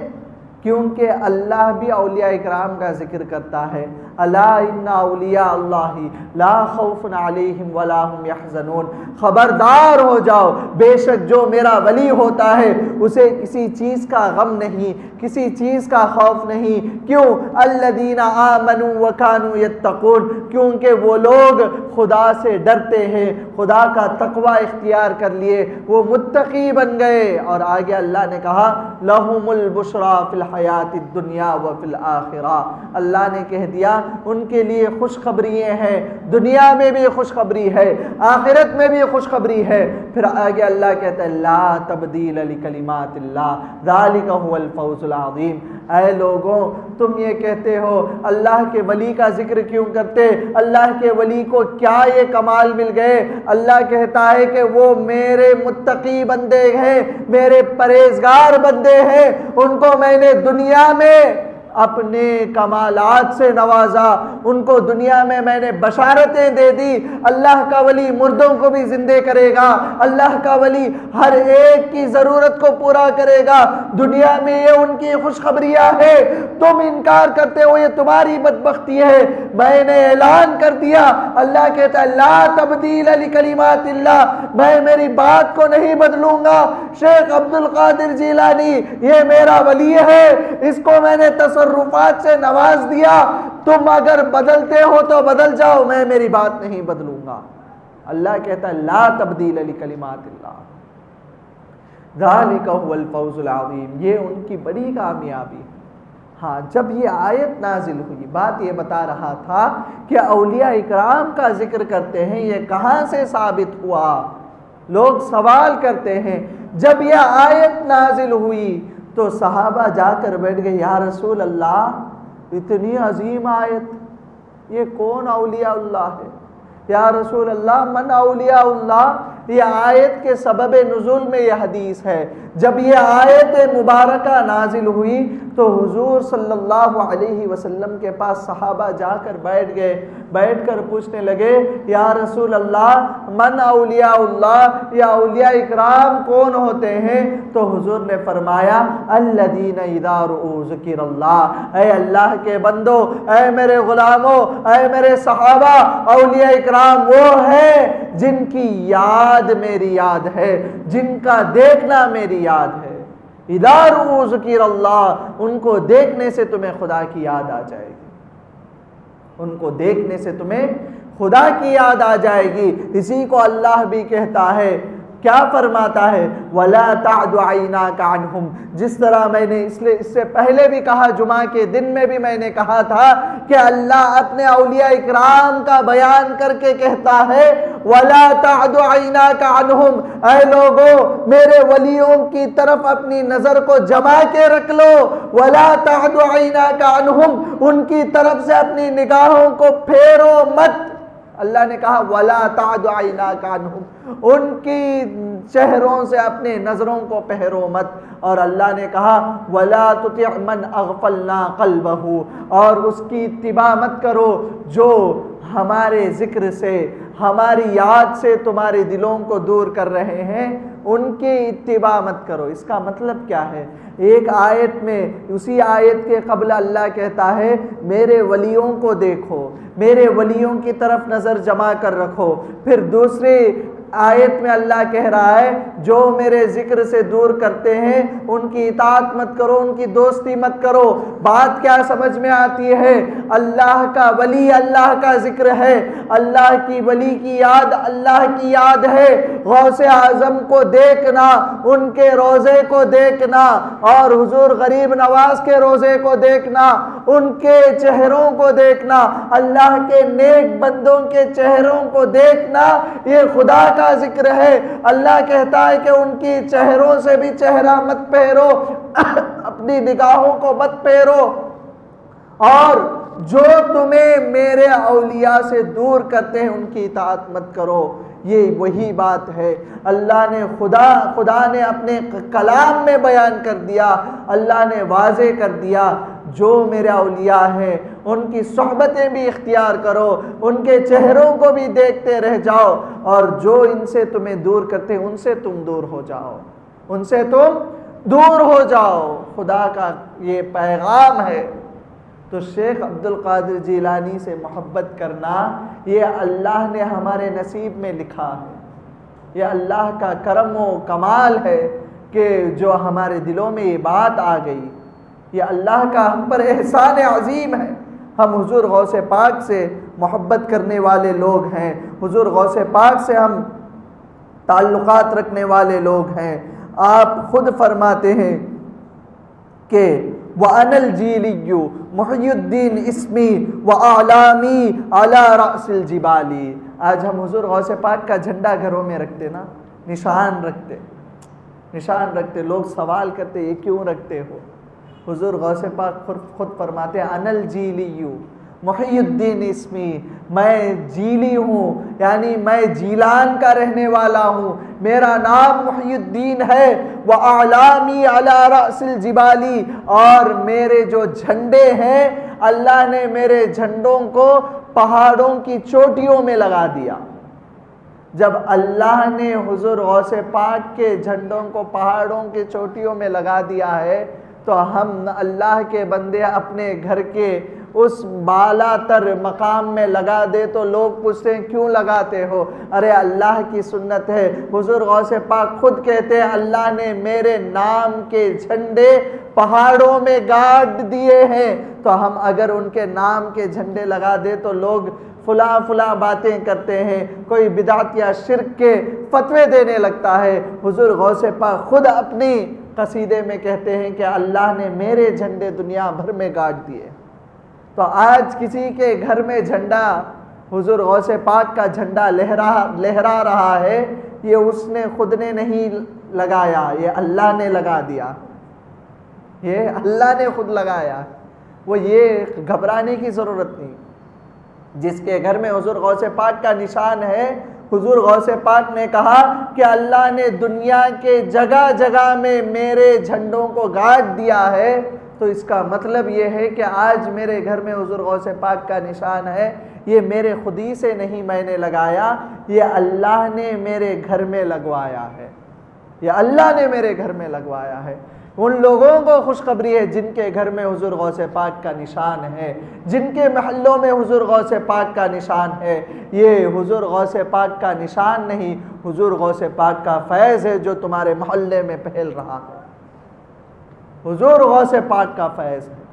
کیونکہ اللہ بھی اولیاء اکرام کا ذکر کرتا ہے، الا ان اولیاء اللہ لا خوف علیہم ولا هم یحزنون، خبردار ہو جاؤ، بے شک جو میرا ولی ہوتا ہے اسے کسی چیز کا غم نہیں، کسی چیز کا خوف نہیں۔ کیوں؟ الذین آمنوا وکانوا یتقون، کیونکہ وہ لوگ خدا سے ڈرتے ہیں، خدا کا تقوی اختیار کر لیے، وہ متقی بن گئے۔ اور آگے اللہ نے کہا لہم البشری فی الحیات الدنیا وفی الآخرہ، اللہ نے کہہ دیا ان کے لیے خوشخبری ہیں، دنیا میں بھی خوشخبری ہے، آخرت میں بھی خوشخبری ہے۔ پھر آگے اللہ کہتا ہے لا تبدیل لکلمات اللہ ذالک هو الفوز العظیم۔ اے لوگوں تم یہ کہتے ہو اللہ کے ولی کا ذکر کیوں کرتے، اللہ کے ولی کو کیا یہ کمال مل گئے؟ اللہ کہتا ہے کہ وہ میرے متقی بندے ہیں، میرے پرہیزگار بندے ہیں، ان کو میں نے دنیا میں اپنے کمالات سے نوازا، ان کو دنیا میں میں نے بشارتیں دے دی۔ اللہ کا ولی مردوں کو بھی زندہ کرے گا، اللہ کا ولی ہر ایک کی ضرورت کو پورا کرے گا، دنیا میں یہ ان کی خوشخبریاں ہے۔ تم انکار کرتے ہو، یہ تمہاری بدبختی ہے۔ میں نے اعلان کر دیا، اللہ کہتا ہے لا تبدیل لکلمات اللہ، میں میری بات کو نہیں بدلوں گا۔ شیخ عبد القادر جیلانی یہ میرا ولی ہے، اس کو میں نے تصرفات سے نواز دیا، تم اگر بدلتے ہو تو بدل جاؤ، میں میری بات نہیں بدلوں گا۔ اللہ کہتا ہے لا تبدیل لکلمات اللہ ذالک هو الفوز العظیم، یہ ان کی بڑی کامیابی۔ ہاں جب یہ آیت نازل ہوئی، بات یہ بتا رہا تھا کہ اولیاء اکرام کا ذکر کرتے ہیں، یہ کہاں سے ثابت ہوا؟ لوگ سوال کرتے ہیں۔ جب یہ آیت نازل ہوئی تو صحابہ جا کر بیٹھ گئے، یا رسول اللہ اتنی عظیم آیت، یہ کون اولیاء اللہ ہے؟ یا رسول اللہ من اولیاء اللہ؟ یہ آیت کے سبب نزول میں یہ حدیث ہے۔ جب یہ آیت مبارکہ نازل ہوئی تو حضور صلی اللہ علیہ وسلم کے پاس صحابہ جا کر بیٹھ گئے، بیٹھ کر پوچھنے لگے یا رسول اللہ من اولیاء اللہ، یا اولیاء اکرام کون ہوتے ہیں؟ تو حضور نے فرمایا الذین اذا رؤوا ذکر اللہ، اے اللہ کے بندو، اے میرے غلاموں، اے میرے صحابہ، اولیاء اکرام وہ ہیں جن کی یاد میری یاد ہے، جن کا دیکھنا میری یاد ہے۔ اذا رؤوا ذکر اللہ، ان کو دیکھنے سے تمہیں خدا کی یاد آ جائے گی، ان کو دیکھنے سے تمہیں خدا کی یاد آ جائے گی۔ اسی کو اللہ بھی کہتا ہے، کیا فرماتا ہے وَلَا تَعْدُ عَيْنَاكَ عَنْهُمْ، جس طرح میں نے اس سے پہلے بھی کہا، جمعہ کے دن میں بھی میں نے کہا تھا کہ اللہ اپنے اولیاء اکرام کا بیان کر کے کہتا ہے وَلَا تَعْدُ عَيْنَاكَ عَنْهُمْ، اے لوگو میرے ولیوں کی طرف اپنی نظر کو جما کے رکھ لو، وَلَا تَعْدُ عَيْنَاكَ عَنْهُمْ، ان کی طرف سے اپنی نگاہوں کو پھیرو مت۔ اللہ نے کہا وَلَا تَعْدُ عَيْنَاكَ عَنْهُمْ، ان کی چہروں سے اپنے نظروں کو پہرو مت۔ اور اللہ نے کہا وَلَا تُطِعْ مَنْ أَغْفَلْنَا قَلْبَهُ، اور اس کی اتباع مت کرو جو ہمارے ذکر سے، ہماری یاد سے تمہارے دلوں کو دور کر رہے ہیں، ان کی اتباع مت کرو۔ اس کا مطلب کیا ہے؟ ایک آیت میں، اسی آیت کے قبل اللہ کہتا ہے میرے ولیوں کو دیکھو، میرے ولیوں کی طرف نظر جما کر رکھو۔ پھر دوسری آیت میں اللہ کہہ رہا ہے جو میرے ذکر سے دور کرتے ہیں ان کی اطاعت مت کرو، ان کی دوستی مت کرو۔ بات کیا سمجھ میں آتی ہے؟ اللہ کا ولی اللہ کا ذکر ہے، اللہ کی ولی کی یاد اللہ کی یاد ہے۔ غوث اعظم کو دیکھنا، ان کے روضے کو دیکھنا، اور حضور غریب نواز کے روضے کو دیکھنا، ان کے چہروں کو دیکھنا، اللہ کے نیک بندوں کے چہروں کو دیکھنا، یہ خدا کا ذکر ہے۔ اللہ کہتا ہے کہ ان کی چہروں سے بھی چہرہ مت پھیرو، اپنی نگاہوں کو مت پھیرو، اور جو تمہیں میرے اولیاء سے دور کرتے ہیں ان کی اطاعت مت کرو۔ یہ وہی بات ہے، اللہ نے خدا نے اپنے کلام میں بیان کر دیا، اللہ نے واضح کر دیا جو میرے اولیاء ہیں ان کی صحبتیں بھی اختیار کرو، ان کے چہروں کو بھی دیکھتے رہ جاؤ، اور جو ان سے تمہیں دور کرتے ہیں ان سے تم دور ہو جاؤ، ان سے تم دور ہو جاؤ۔ خدا کا یہ پیغام ہے۔ تو شیخ عبد القادر جیلانی سے محبت کرنا یہ اللہ نے ہمارے نصیب میں لکھا ہے، یہ اللہ کا کرم و کمال ہے کہ جو ہمارے دلوں میں یہ بات آ گئی، یہ اللہ کا ہم پر احسان عظیم ہے۔ ہم حضور غوث پاک سے محبت کرنے والے لوگ ہیں، حضور غوث پاک سے ہم تعلقات رکھنے والے لوگ ہیں۔ آپ خود فرماتے ہیں کہ وَأَنَا الْجِيلِيُّ محی الدین اسمی وَأَعْلَامِي عَلَى رَأْسِ الْجِبَالِ۔ آج ہم حضور غوث پاک کا جھنڈا گھروں میں رکھتے نا، نشان رکھتے، لوگ سوال کرتے یہ کیوں رکھتے ہو؟ حضور غوث پاک خود فرماتے ہیں انا الجیلی محی الدین اسمی، میں جیلی ہوں، یعنی میں جیلان کا رہنے والا ہوں، میرا نام محی الدین ہے، وَأَعْلَامِي عَلَى رَأْسِ الْجِبَالِ، اور میرے جو جھنڈے ہیں اللہ نے میرے جھنڈوں کو پہاڑوں کی چوٹیوں میں لگا دیا۔ جب اللہ نے حضور غوث پاک کے جھنڈوں کو پہاڑوں کی چوٹیوں میں لگا دیا ہے تو ہم اللہ کے بندے اپنے گھر کے اس بالا تر مقام میں لگا دے تو لوگ پوچھتے ہیں کیوں لگاتے ہو؟ ارے اللہ کی سنت ہے۔ حضور غوث پاک خود کہتے ہیں اللہ نے میرے نام کے جھنڈے پہاڑوں میں گاڑ دیے ہیں، تو ہم اگر ان کے نام کے جھنڈے لگا دے تو لوگ فلاں باتیں کرتے ہیں، کوئی بدعت یا شرک کے فتوے دینے لگتا ہے۔ حضور غوث پاک خود اپنی قصیدے میں کہتے ہیں کہ اللہ نے میرے جھنڈے دنیا بھر میں گاڑ دیے۔ تو آج کسی کے گھر میں جھنڈا حضور غوث پاک کا جھنڈا لہرا رہا ہے، یہ اس نے خود نے نہیں لگایا، یہ اللہ نے لگا دیا، یہ اللہ نے خود لگایا۔ وہ یہ گھبرانے کی ضرورت نہیں۔ جس کے گھر میں حضور غوث پاک کا نشان ہے، حضور غوث پاک نے کہا کہ اللہ نے دنیا کے جگہ جگہ میں میرے جھنڈوں کو گاڑ دیا ہے، تو اس کا مطلب یہ ہے کہ آج میرے گھر میں حضور غوث پاک کا نشان ہے، یہ میرے خودی سے نہیں میں نے لگایا، یہ اللہ نے میرے گھر میں لگوایا ہے، یہ اللہ نے میرے گھر میں لگوایا ہے۔ ان لوگوں کو خوشخبری ہے جن کے گھر میں حضور غوث پاک کا نشان ہے، جن کے محلوں میں حضور غوث پاک کا نشان ہے۔ یہ حضور غوث پاک کا نشان نہیں، حضور غوث پاک کا فیض ہے جو تمہارے محلے میں پھیل رہا ہے، حضور غوث پاک کا فیض ہے۔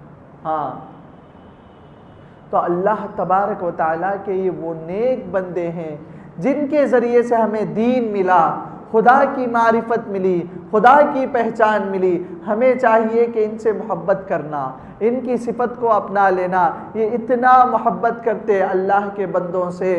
ہاں، تو اللہ تبارک و تعالیٰ کے یہ وہ نیک بندے ہیں جن کے ذریعے سے ہمیں دین ملا، خدا کی معرفت ملی، خدا کی پہچان ملی۔ ہمیں چاہیے کہ ان سے محبت کرنا، ان کی صفت کو اپنا لینا۔ یہ اتنا محبت کرتے اللہ کے بندوں سے،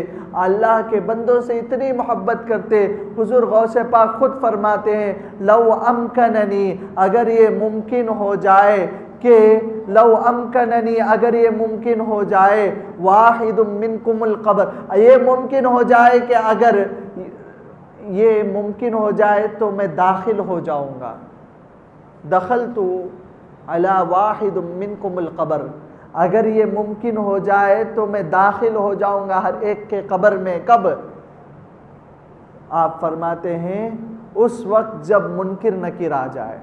اللہ کے بندوں سے اتنی محبت کرتے۔ حضور غوث پاک خود فرماتے ہیں لو امکننی، اگر یہ ممکن ہو جائے کہ لو امکننی، اگر یہ ممکن ہو جائے واحد منکم القبر، یہ ممکن ہو جائے کہ اگر یہ ممکن ہو جائے تو میں داخل ہو جاؤں گا، دخلت علی واحد منکم القبر، اگر یہ ممکن ہو جائے تو میں داخل ہو جاؤں گا ہر ایک کے قبر میں۔ کب؟ آپ فرماتے ہیں اس وقت جب منکر نکیر آ جائے۔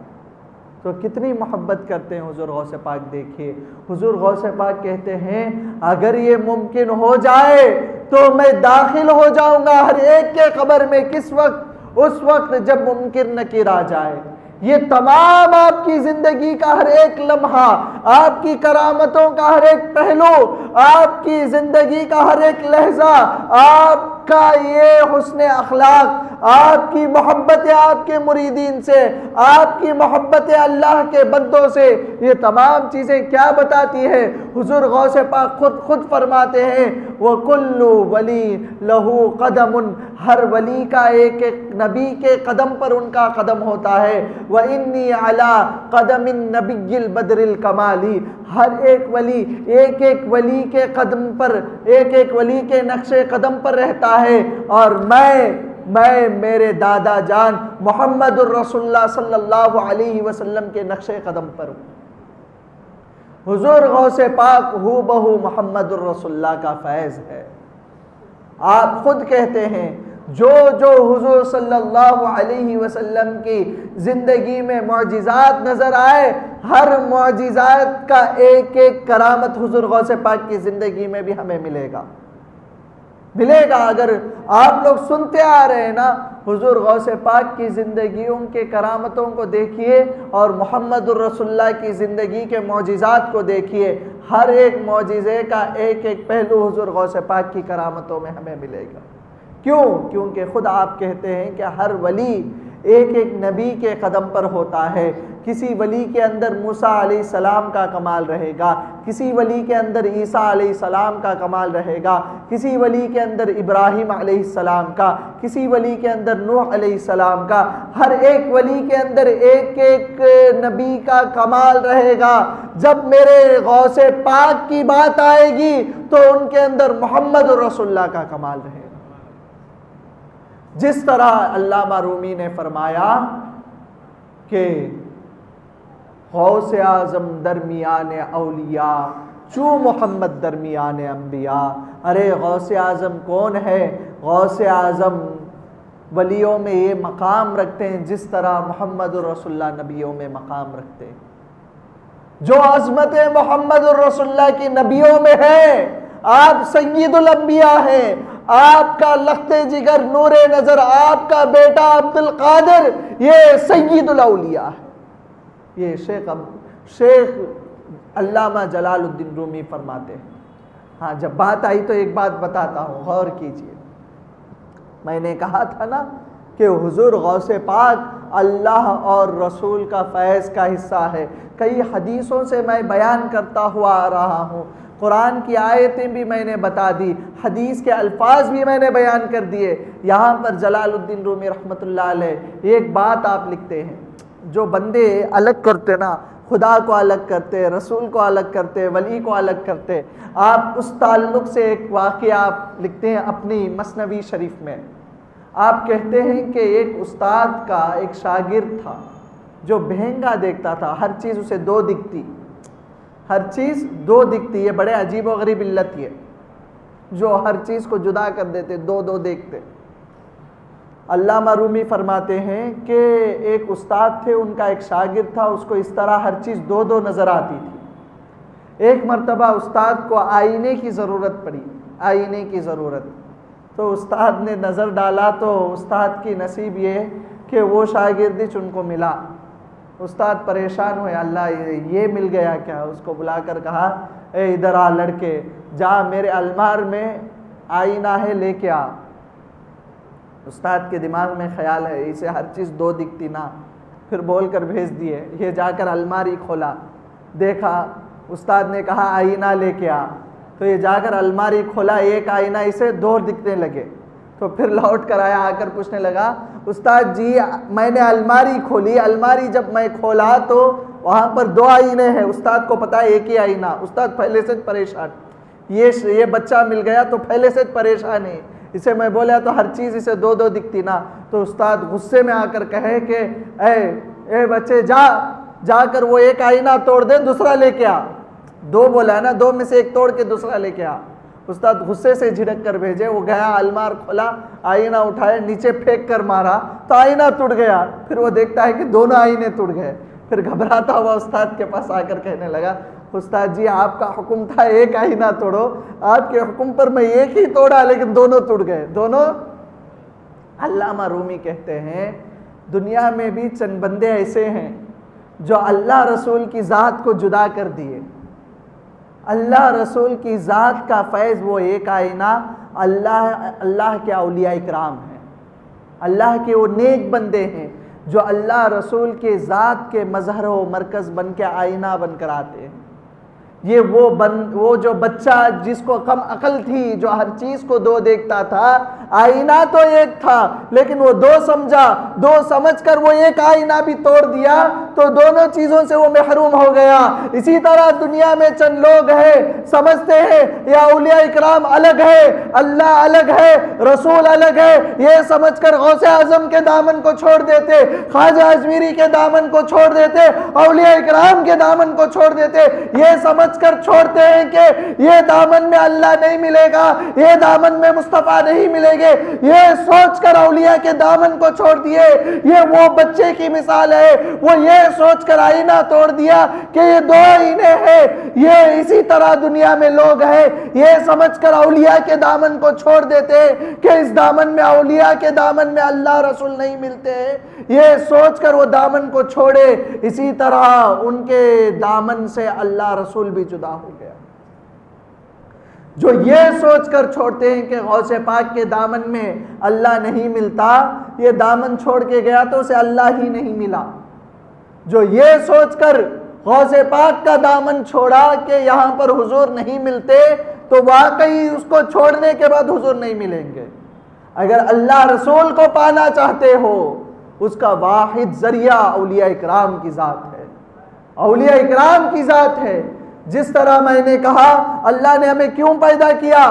تو کتنی محبت کرتے ہیں حضور غوث پاک۔ دیکھیے حضور غوث پاک کہتے ہیں اگر یہ ممکن ہو جائے تو میں داخل ہو جاؤں گا ہر ایک کے قبر میں۔ کس وقت؟ اس وقت جب منکر نکیر آ جائے۔ یہ تمام آپ کی زندگی کا ہر ایک لمحہ، آپ کی کرامتوں کا ہر ایک پہلو، آپ کی زندگی کا ہر ایک لہجہ، آپ کا یہ حسن اخلاق، آپ کی محبت آپ کے مریدین سے، آپ کی محبت اللہ کے بندوں سے، یہ تمام چیزیں کیا بتاتی ہے؟ حضور غوث پاک خود فرماتے ہیں وَكُلُّ وَلِي لَهُ قَدَمٌ، ہر ولی کا ایک ایک نبی کے قدم پر ان کا قدم ہوتا ہے۔ وَإِنِّي عَلَىٰ قَدَمِ النَّبِيِّ الْبَدْرِ الْكَمَالِ، ہر ایک ولی ایک ایک ولی کے قدم پر، ایک ایک ولی کے نقش قدم پر رہتا ہے، اور میں میرے دادا جان محمد الرسول اللہ صلی اللہ علیہ وسلم کے نقش قدم پر ہوں۔ حضور غوث پاک ہو بہو محمد الرسول اللہ کا فیض ہے۔ آپ خود کہتے ہیں جو حضور صلی اللہ علیہ وسلم کی زندگی میں معجزات نظر آئے، ہر معجزات کا ایک ایک کرامت حضور غوث پاک کی زندگی میں بھی ہمیں ملے گا۔ اگر آپ لوگ سنتے آ رہے ہیں نا، حضور غوث پاک کی زندگیوں کے کرامتوں کو دیکھیے اور محمد الرسول اللہ کی زندگی کے معجزات کو دیکھیے، ہر ایک معجزے کا ایک ایک پہلو حضور غوث پاک کی کرامتوں میں ہمیں ملے گا۔ کیوں؟ کیونکہ خود آپ کہتے ہیں کہ ہر ولی ایک ایک نبی کے قدم پر ہوتا ہے۔ کسی ولی کے اندر موسیٰ علیہ السلام کا کمال رہے گا، کسی ولی کے اندر عیسیٰ علیہ السلام کا کمال رہے گا، کسی ولی کے اندر ابراہیم علیہ السلام کا، کسی ولی کے اندر نوح علیہ السلام کا، ہر ایک ولی کے اندر ایک ایک نبی کا کمال رہے گا۔ جب میرے غوث پاک کی بات آئے گی تو ان کے اندر محمد رسول اللہ کا کمال رہے گا۔ جس طرح علامہ رومی نے فرمایا کہ غوث اعظم درمیان اولیاء چوں محمد درمیان انبیاء۔ ارے غوث اعظم کون ہے؟ غوث اعظم ولیوں میں یہ مقام رکھتے ہیں جس طرح محمد رسول اللہ نبیوں میں مقام رکھتے ہیں۔ جو عظمت محمد رسول اللہ کی نبیوں میں ہے، آپ سید الانبیاء ہیں، آپ کا لخت جگر نور نظر، آپ کا بیٹا عبد القادر یہ سید الاولیاء ہے۔ یہ شیخ علامہ جلال الدین رومی فرماتے ہیں۔ ہاں جب بات آئی تو ایک بات بتاتا ہوں، غور کیجئے۔ میں نے کہا تھا نا کہ حضور غوث پاک اللہ اور رسول کا فیض کا حصہ ہے۔ کئی حدیثوں سے میں بیان کرتا ہوا آ رہا ہوں، قرآن کی آیتیں بھی میں نے بتا دی، حدیث کے الفاظ بھی میں نے بیان کر دیے۔ یہاں پر جلال الدین رومی رحمۃ اللہ علیہ ایک بات آپ لکھتے ہیں، جو بندے الگ کرتے نا، خدا کو الگ کرتے، رسول کو الگ کرتے، ولی کو الگ کرتے، آپ اس تعلق سے ایک واقعہ آپ لکھتے ہیں اپنی مثنوی شریف میں۔ آپ کہتے ہیں کہ ایک استاد کا ایک شاگرد تھا جو بہنگا دیکھتا تھا، ہر چیز اسے دو دکھتی، ہر چیز دو دکھتی۔ یہ بڑے عجیب و غریب علت یہ جو ہر چیز کو جدا کر دیتے، دو دو دیکھتے۔ علامہ رومی فرماتے ہیں کہ ایک استاد تھے، ان کا ایک شاگرد تھا، اس کو اس طرح ہر چیز دو دو نظر آتی تھی۔ ایک مرتبہ استاد کو آئینے کی ضرورت پڑی، آئینے کی ضرورت، تو استاد نے نظر ڈالا تو استاد کی نصیب یہ کہ وہ شاگردچ ان کو ملا۔ استاد پریشان ہوئے، اللہ یہ مل گیا کیا؟ اس کو بلا کر کہا، اے ادھر آ لڑکے، جا میرے المار میں آئینہ ہے لے کے آ۔ استاد کے دماغ میں خیال ہے اسے ہر چیز دو دکھتی نا، پھر بول کر بھیج دیے۔ یہ جا کر الماری کھولا، دیکھا، استاد نے کہا آئینہ لے کے آ، تو یہ جا کر الماری کھولا، ایک آئینہ اسے دو دکھنے لگے۔ تو پھر لوٹ کر آیا، آ کر پوچھنے لگا، استاد جی میں نے الماری کھولی، الماری جب میں کھولا تو وہاں پر دو آئینے ہیں، استاد کو پتا ہے ایک ہی آئینہ۔ استاد پہلے سے پریشان، یہ بچہ مل گیا تو پہلے سے پریشان ہے، اسے میں بولا تو ہر چیز اسے دو دو دکھتی نا۔ تو استاد غصے میں آ کر کہے کہ اے بچے، جا کر وہ ایک آئینہ توڑ دے، دوسرا لے کے آ۔ دو بولا ہے نا، دو میں سے ایک توڑ کے دوسرا لے کے آ۔ استاد غصے سے جھڑک کر بھیجے، وہ گیا، المار کھولا، آئینہ اٹھائے، نیچے پھینک کر مارا تو آئینہ ٹوٹ گیا۔ پھر وہ دیکھتا ہے کہ دونوں آئینے ٹوٹ گئے، پھر گھبراتا ہوا استاد کے پاس آ کر کہنے لگا، استاد جی آپ کا حکم تھا ایک آئینہ توڑو، آپ کے حکم پر میں ایک ہی توڑا لیکن دونوں ٹوٹ گئے، دونوں۔ علامہ رومی کہتے ہیں دنیا میں بھی چند بندے ایسے ہیں جو اللہ رسول کی ذات کو جدا کر دیے۔ اللہ رسول کی ذات کا فیض وہ ایک آئینہ اللہ کے اولیاء اکرام ہیں، اللہ کے وہ نیک بندے ہیں جو اللہ رسول کے ذات کے مظہر و مرکز بن کے آئینہ بن کر آتے ہیں۔ یہ وہ جو بچہ جس کو کم عقل تھی، جو ہر چیز کو دو دیکھتا تھا، آئینہ تو ایک تھا لیکن وہ دو سمجھا، دو سمجھ کر وہ ایک آئینہ بھی توڑ دیا تو دونوں چیزوں سے وہ محروم ہو گیا۔ اسی طرح دنیا میں چند لوگ ہیں سمجھتے ہیں یا اولیاء اکرام الگ ہے، اللہ الگ ہے، رسول الگ ہے، یہ سمجھ کر غوث اعظم کے دامن کو چھوڑ دیتے، خواجہ اجمیری کے دامن کو چھوڑ دیتے، اولیاء اکرام کے دامن کو چھوڑ دیتے، یہ سمجھ کر چھوڑتے ہیں کہ یہ دامن میں اللہ نہیں ملے گا، یہ دامن میں مصطفیٰ نہیں ملے گے، یہ سوچ کر اولیاء کے دامن کو چھوڑ دیے۔ یہ وہ بچے کی مثال ہے، وہ یہ سوچ کر آئینہ توڑ دیا کہ یہ دو آئینے ہیں۔ یہ اسی طرح دنیا میں لوگ ہیں، یہ سمجھ کر اولیاء کے دامن کو چھوڑ دیتے کہ اس دامن میں، اولیاء کے دامن میں اللہ رسول نہیں ملتے، یہ سوچ کر وہ دامن کو چھوڑے، اسی طرح ان کے دامن سے اللہ رسول بھی جدا ہو گیا۔ جو یہ سوچ کر چھوڑتے ہیں کہ غوث پاک کے دامن میں اللہ نہیں ملتا، یہ دامن چھوڑ کے گیا تو اسے اللہ ہی نہیں ملا۔ جو یہ سوچ کر غوث پاک کا دامن چھوڑا کہ یہاں پر حضور نہیں ملتے، تو واقعی اس کو چھوڑنے کے بعد حضور نہیں ملیں گے۔ اگر اللہ رسول کو پانا چاہتے ہو، اس کا واحد ذریعہ اولیاء اکرام کی ذات ہے، اولیاء اکرام کی ذات ہے۔ جس طرح میں نے کہا اللہ نے ہمیں کیوں پیدا کیا،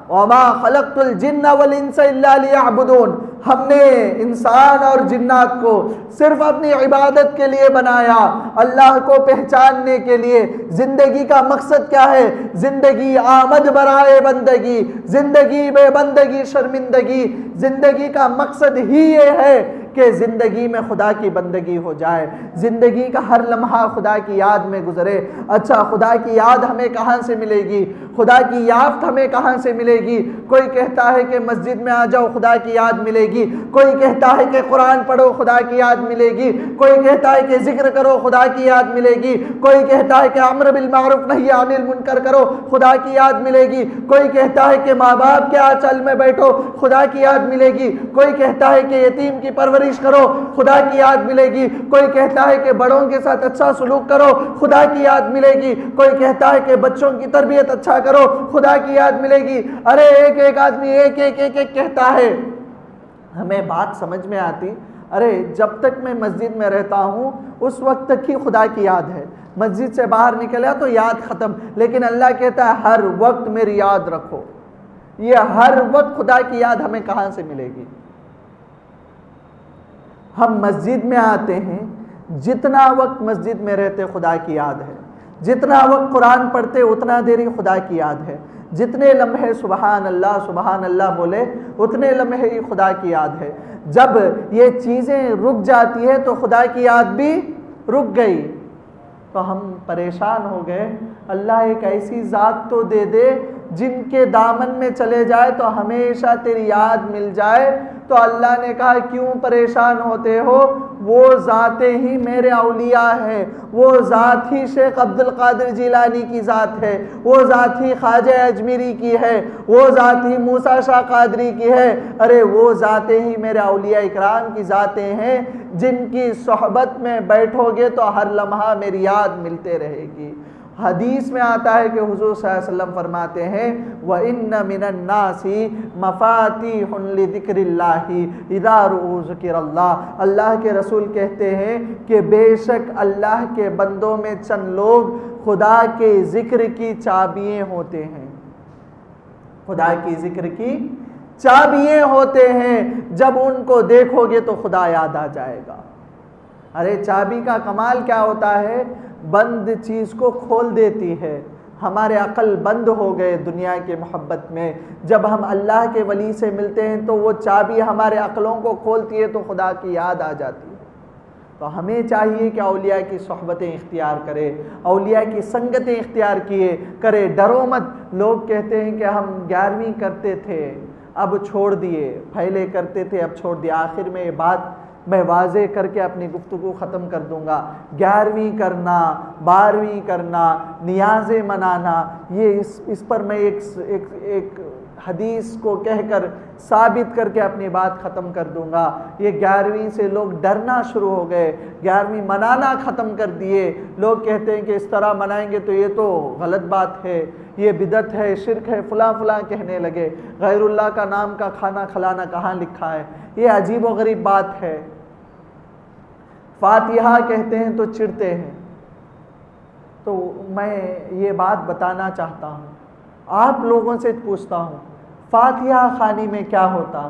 وَمَا خَلَقْتُ الْجِنَّ وَالْإِنسَ إِلَّا لِيَعْبُدُونَ، ہم نے انسان اور جنات کو صرف اپنی عبادت کے لیے بنایا، اللہ کو پہچاننے کے لیے۔ زندگی کا مقصد کیا ہے؟ زندگی آمد برائے بندگی، زندگی بے بندگی شرمندگی۔ زندگی کا مقصد ہی یہ ہے کہ زندگی میں خدا کی بندگی ہو جائے، زندگی کا ہر لمحہ خدا کی یاد میں گزرے۔ اچھا، خدا کی یاد ہمیں کہاں سے ملے گی؟ خدا کی یافت ہمیں کہاں سے ملے گی؟ کوئی کہتا ہے کہ مسجد میں آ جاؤ خدا کی یاد ملے گی، کوئی کہتا ہے کہ قرآن پڑھو خدا کی یاد ملے گی، کوئی کہتا ہے کہ ذکر کرو خدا کی یاد ملے گی، کوئی کہتا ہے کہ امر بالمعروف نہی عن المنکر کرو خدا کی یاد ملے گی، کوئی کہتا ہے کہ ماں باپ کے آنچل میں بیٹھو خدا کی یاد ملے گی، کوئی کہتا ہے کہ یتیم کی پرورش کرو خدا کی یاد ملے گی، کوئی کہتا ہے کہ بڑوں کے ساتھ اچھا سلوک کرو خدا کی یاد ملے گی، کوئی کہتا ہے کہ بچوں کی تربیت اچھا کرو خدا کی یاد ملے گی۔ ارے ایک ایک آدمی ایک ایک ایک ایک کہتا ہے۔ ہمیں بات سمجھ میں آتی، ارے جب تک میں مسجد میں رہتا ہوں اس وقت تک ہی خدا کی یاد ہے، مسجد سے باہر نکلا تو یاد ختم۔ لیکن اللہ کہتا ہے ہر وقت میری یاد رکھو۔ یہ ہر وقت خدا کی یاد ہمیں کہاں سے ملے گی؟ ہم مسجد میں آتے ہیں، جتنا وقت مسجد میں رہتے خدا کی یاد ہے، جتنا وقت قرآن پڑھتے اتنا دیر ہی خدا کی یاد ہے، جتنے لمحے سبحان اللہ بولے اتنے لمحے ہی خدا کی یاد ہے۔ جب یہ چیزیں رک جاتی ہے تو خدا کی یاد بھی رک گئی، تو ہم پریشان ہو گئے۔ اللہ ایک ایسی ذات تو دے دے جن کے دامن میں چلے جائے تو ہمیشہ تیری یاد مل جائے۔ تو اللہ نے کہا کیوں پریشان ہوتے ہو؟ وہ ذاتیں ہی میرے اولیاء ہیں، وہ ذات ہی شیخ عبد القادر جیلانی کی ذات ہے، وہ ذات ہی خواجہ اجمیری کی ہے، وہ ذات ہی موسیٰ شاہ قادری کی ہے۔ ارے وہ ذاتیں ہی میرے اولیاء اکرام کی ذاتیں ہیں جن کی صحبت میں بیٹھو گے تو ہر لمحہ میری یاد ملتے رہے گی۔ حدیث میں آتا ہے کہ حضور صلی اللہ علیہ وسلم فرماتے ہیں وَإِنَّ مِنَ النَّاسِ مَفَاتِيحٌ لِذِكْرِ اللَّهِ إِذَا رُؤُوا ذُكِرَ اللَّهِ، اللہ کے رسول کہتے ہیں کہ بے شک اللہ کے بندوں میں چند لوگ خدا کے ذکر کی چابیاں ہوتے ہیں، خدا کی ذکر کی چابیاں ہوتے ہیں، جب ان کو دیکھو گے تو خدا یاد آ جائے گا۔ ارے چابی کا کمال کیا ہوتا ہے؟ بند چیز کو کھول دیتی ہے۔ ہمارے عقل بند ہو گئے دنیا کے محبت میں، جب ہم اللہ کے ولی سے ملتے ہیں تو وہ چابی ہمارے عقلوں کو کھولتی ہے تو خدا کی یاد آ جاتی ہے۔ تو ہمیں چاہیے کہ اولیاء کی صحبتیں اختیار کرے، اولیاء کی سنگتیں اختیار کرے۔ ڈرو مت۔ لوگ کہتے ہیں کہ ہم 11ویں کرتے تھے اب چھوڑ دیے، پہلے کرتے تھے اب چھوڑ دیا۔ آخر میں یہ بات میں واضح کر کے اپنی گفتگو ختم کر دوں گا۔ 11ویں کرنا، 12ویں کرنا، نیازیں منانا، یہ اس پر میں ایک حدیث کو کہہ کر ثابت کر کے اپنی بات ختم کر دوں گا۔ یہ 11ویں سے لوگ ڈرنا شروع ہو گئے، 11ویں منانا ختم کر دیے۔ لوگ کہتے ہیں کہ اس طرح منائیں گے تو یہ تو غلط بات ہے، یہ بدعت ہے، شرک ہے، فلاں فلاں کہنے لگے۔ غیر اللہ کا نام کا کھانا کھلانا کہاں لکھا ہے؟ یہ عجیب و غریب بات ہے۔ فاتحہ کہتے ہیں تو چڑھتے ہیں۔ تو میں یہ بات بتانا چاہتا ہوں، آپ لوگوں سے پوچھتا ہوں، فاتحہ خوانی میں کیا ہوتا؟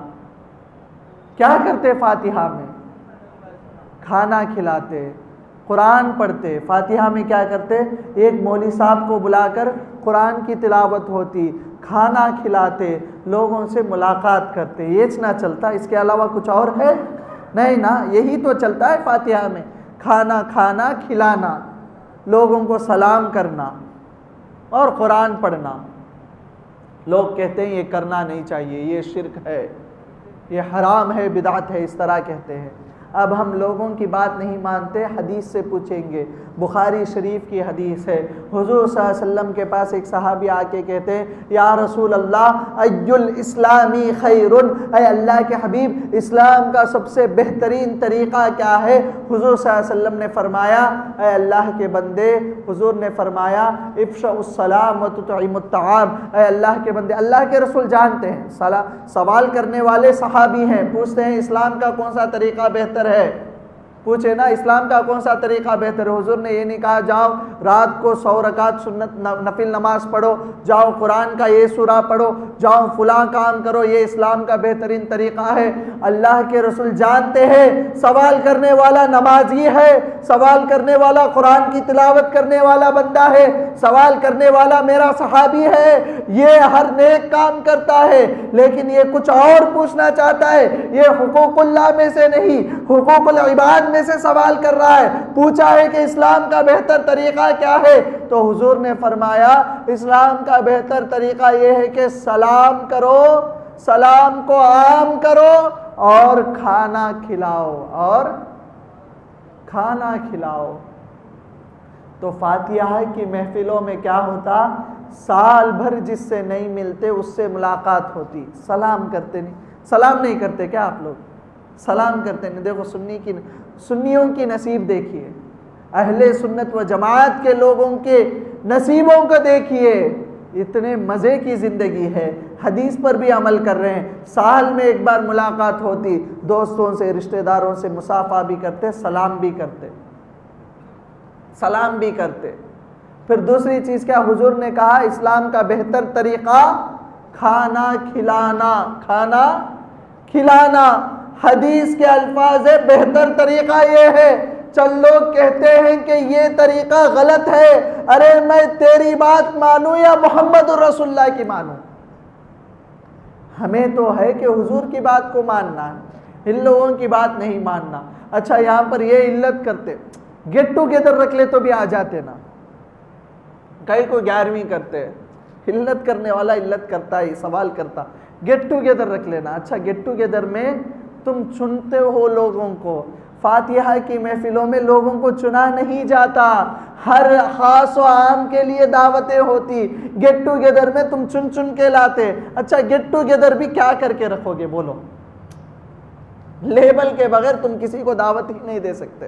کیا کرتے فاتحہ میں؟ کھانا کھلاتے، قرآن پڑھتے۔ فاتحہ میں کیا کرتے؟ ایک مولوی صاحب کو بلا کر قرآن کی تلاوت ہوتی، کھانا کھلاتے، لوگوں سے ملاقات کرتے۔ یہ نہ چلتا، اس کے علاوہ کچھ اور ہے؟ نہیں نا، یہی تو چلتا ہے فاتحہ میں، کھانا کھانا، کھلانا، لوگوں کو سلام کرنا اور قرآن پڑھنا۔ لوگ کہتے ہیں یہ کرنا نہیں چاہیے، یہ شرک ہے، یہ حرام ہے، بدعت ہے، اس طرح کہتے ہیں۔ اب ہم لوگوں کی بات نہیں مانتے، حدیث سے پوچھیں گے۔ بخاری شریف کی حدیث ہے، حضور صلی اللہ علیہ وسلم کے پاس ایک صحابی آ کے کہتے ہیں یا رسول اللہ ای الاسلامی خیر، اے اللہ کے حبیب اسلام کا سب سے بہترین طریقہ کیا ہے؟ حضور صلی اللہ علیہ وسلم نے فرمایا اے اللہ کے بندے، حضور نے فرمایا افشوا السلام وتطعموا الطعام، اے اللہ کے بندے، اللہ کے رسول جانتے ہیں، سوال کرنے والے صحابی ہیں، پوچھتے ہیں اسلام کا کون سا طریقہ بہتر ہے؟ پوچھے نا اسلام کا کون سا طریقہ بہتر ہے؟ حضور نے یہ نہیں کہا جاؤ رات کو 100 رکعت سنت نفل نماز پڑھو، جاؤ قرآن کا یہ سورہ پڑھو، جاؤ فلاں کام کرو، یہ اسلام کا بہترین طریقہ ہے۔ اللہ کے رسول جانتے ہیں سوال کرنے والا نمازی ہے، سوال کرنے والا قرآن کی تلاوت کرنے والا بندہ ہے، سوال کرنے والا میرا صحابی ہے، یہ ہر نیک کام کرتا ہے، لیکن یہ کچھ اور پوچھنا چاہتا ہے، یہ حقوق اللہ میں سے نہیں، حقوق العباد میں سے سوال کر رہا ہے۔ پوچھا ہے کہ اسلام کا بہتر طریقہ کیا ہے؟ تو حضور نے فرمایا اسلام کا بہتر طریقہ یہ ہے کہ سلام کرو، سلام کو عام کرو اور کھانا کھلاؤ، اور کھانا کھلاؤ۔ تو فاتحہ کی محفلوں میں کیا ہوتا؟ سال بھر جس سے نہیں ملتے اس سے ملاقات ہوتی، سلام کرتے نہیں، سلام نہیں کرتے کیا آپ لوگ؟ سلام کرتے نہیں۔ دیکھو سنیوں کی نصیب دیکھیے، اہل سنت و جماعت کے لوگوں کے نصیبوں کو دیکھیے، اتنے مزے کی زندگی ہے، حدیث پر بھی عمل کر رہے ہیں، سال میں ایک بار ملاقات ہوتی، دوستوں سے رشتہ داروں سے مصافحہ بھی کرتے، سلام بھی کرتے، سلام بھی کرتے۔ پھر دوسری چیز کیا حضور نے کہا اسلام کا بہتر طریقہ کھانا کھلانا، کھانا کھلانا۔ حدیث کے الفاظ ہے بہتر طریقہ یہ ہے۔ چند لوگ کہتے ہیں کہ یہ طریقہ غلط ہے، ارے میں تیری بات مانوں یا محمد رسول اللہ کی مانوں؟ ہمیں تو ہے کہ حضور کی بات کو ماننا ہے، ان لوگوں کی بات نہیں ماننا۔ اچھا یہاں پر یہ علت کرتے، گیٹ ٹو گیدر رکھ لے تو بھی آ جاتے نا، کئی کو 11ویں کرتے، علت کرنے والا علت کرتا ہی، سوال کرتا، گیٹ ٹو گیدر رکھ لینا۔ اچھا گیٹ ٹو گیدر میں تم چنتے ہو لوگوں کو، فاتحہ کی محفلوں میں لوگوں کو چنا نہیں جاتا، ہر خاص و عام کے لیے دعوتیں ہوتی، گیٹ ٹو گیدر میں تم چن چن کے لاتے۔ اچھا گیٹ ٹو گیدر بھی کیا کر کے رکھو گے بولو؟ لیبل کے بغیر تم کسی کو دعوت ہی نہیں دے سکتے۔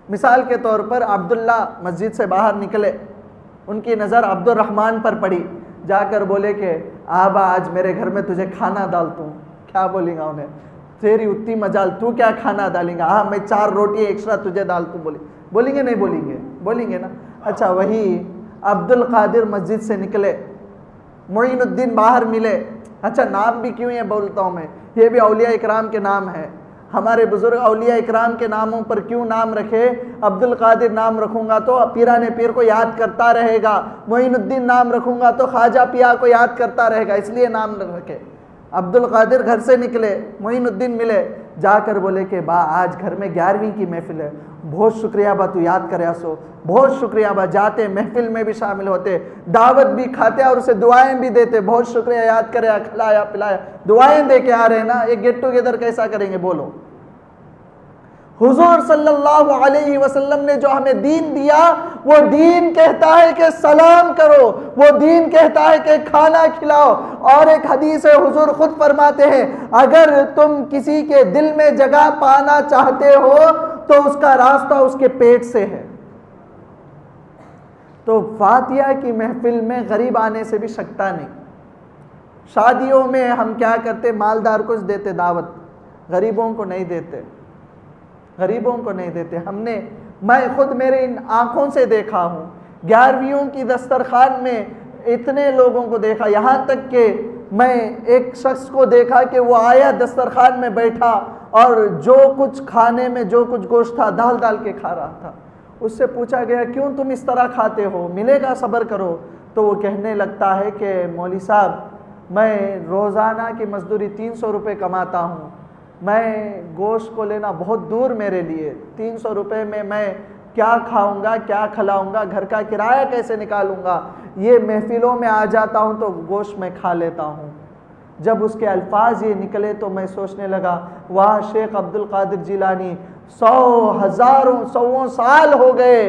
مثال کے طور پر عبداللہ مسجد سے باہر نکلے، ان کی نظر عبد الرحمن پر پڑی، جا کر بولے کہ آبا آج میرے گھر میں تجھے کھانا ڈالتا ہوں۔ کیا بولیں گا انہیں؟ تیری اتنی مجال، تو کیا کھانا ڈالیں گا؟ ہاں میں 4 روٹی ایکسٹرا تجھے ڈالتا ہوں۔ بولیں گے نہیں بولیں گے؟ بولیں گے نا۔ اچھا وہی عبد القادر مسجد سے نکلے، معین الدین باہر ملے، اچھا نام بھی کیوں یہ بولتا ہوں میں، یہ بھی اولیاء اکرام کے نام ہے، ہمارے بزرگ اولیاء اکرام کے ناموں پر کیوں نام رکھے؟ عبد القادر نام رکھوں گا تو پیران پیر کو یاد کرتا رہے گا، معین الدین نام رکھوں گا تو خواجہ پیا کو یاد کرتا رہے گا، اس لیے نام رکھے۔ عبد القادر گھر سے نکلے، معین الدین ملے، جا کر بولے کہ با آج گھر میں 11ویں کی محفل ہے، بہت شکریہ با تو یاد کریا سو، بہت شکریہ با، جاتے محفل میں بھی شامل ہوتے، دعوت بھی کھاتے اور اسے دعائیں بھی دیتے، بہت شکریہ یاد کریا، کھلایا پلایا، دعائیں دے کے آ رہے ہیں نا۔ ایک گیٹ ٹو گیدر کیسا کریں گے بولو؟ حضور صلی اللہ علیہ وسلم نے جو ہمیں دین دیا، وہ دین کہتا ہے کہ سلام کرو، وہ دین کہتا ہے کہ کھانا کھلاؤ۔ اور ایک حدیث ہے حضور خود فرماتے ہیں اگر تم کسی کے دل میں جگہ پانا چاہتے ہو تو اس کا راستہ اس کے پیٹ سے ہے۔ تو فاتحہ کی محفل میں غریب آنے سے بھی شکتا نہیں۔ شادیوں میں ہم کیا کرتے؟ مالدار کو دیتے دعوت، غریبوں کو نہیں دیتے، غریبوں کو نہیں دیتے۔ میں خود میرے ان آنکھوں سے دیکھا ہوں، 11ویں کی دسترخوان میں اتنے لوگوں کو دیکھا، یہاں تک کہ میں ایک شخص کو دیکھا کہ وہ آیا دسترخوان میں بیٹھا اور جو کچھ کھانے میں جو کچھ گوشت تھا ڈال ڈال کے کھا رہا تھا۔ اس سے پوچھا گیا کیوں تم اس طرح کھاتے ہو، ملے گا صبر کرو۔ تو وہ کہنے لگتا ہے کہ مولوی صاحب میں روزانہ کی مزدوری 300 روپے کماتا ہوں، میں گوشت کو لینا بہت دور میرے لیے، 300 روپے میں میں کیا کھاؤں گا، کیا کھلاؤں گا، گھر کا کرایہ کیسے نکالوں گا، یہ محفلوں میں آ جاتا ہوں تو گوشت میں کھا لیتا ہوں۔ جب اس کے الفاظ یہ نکلے تو میں سوچنے لگا واہ شیخ عبد القادر جیلانی 100 سال ہو گئے،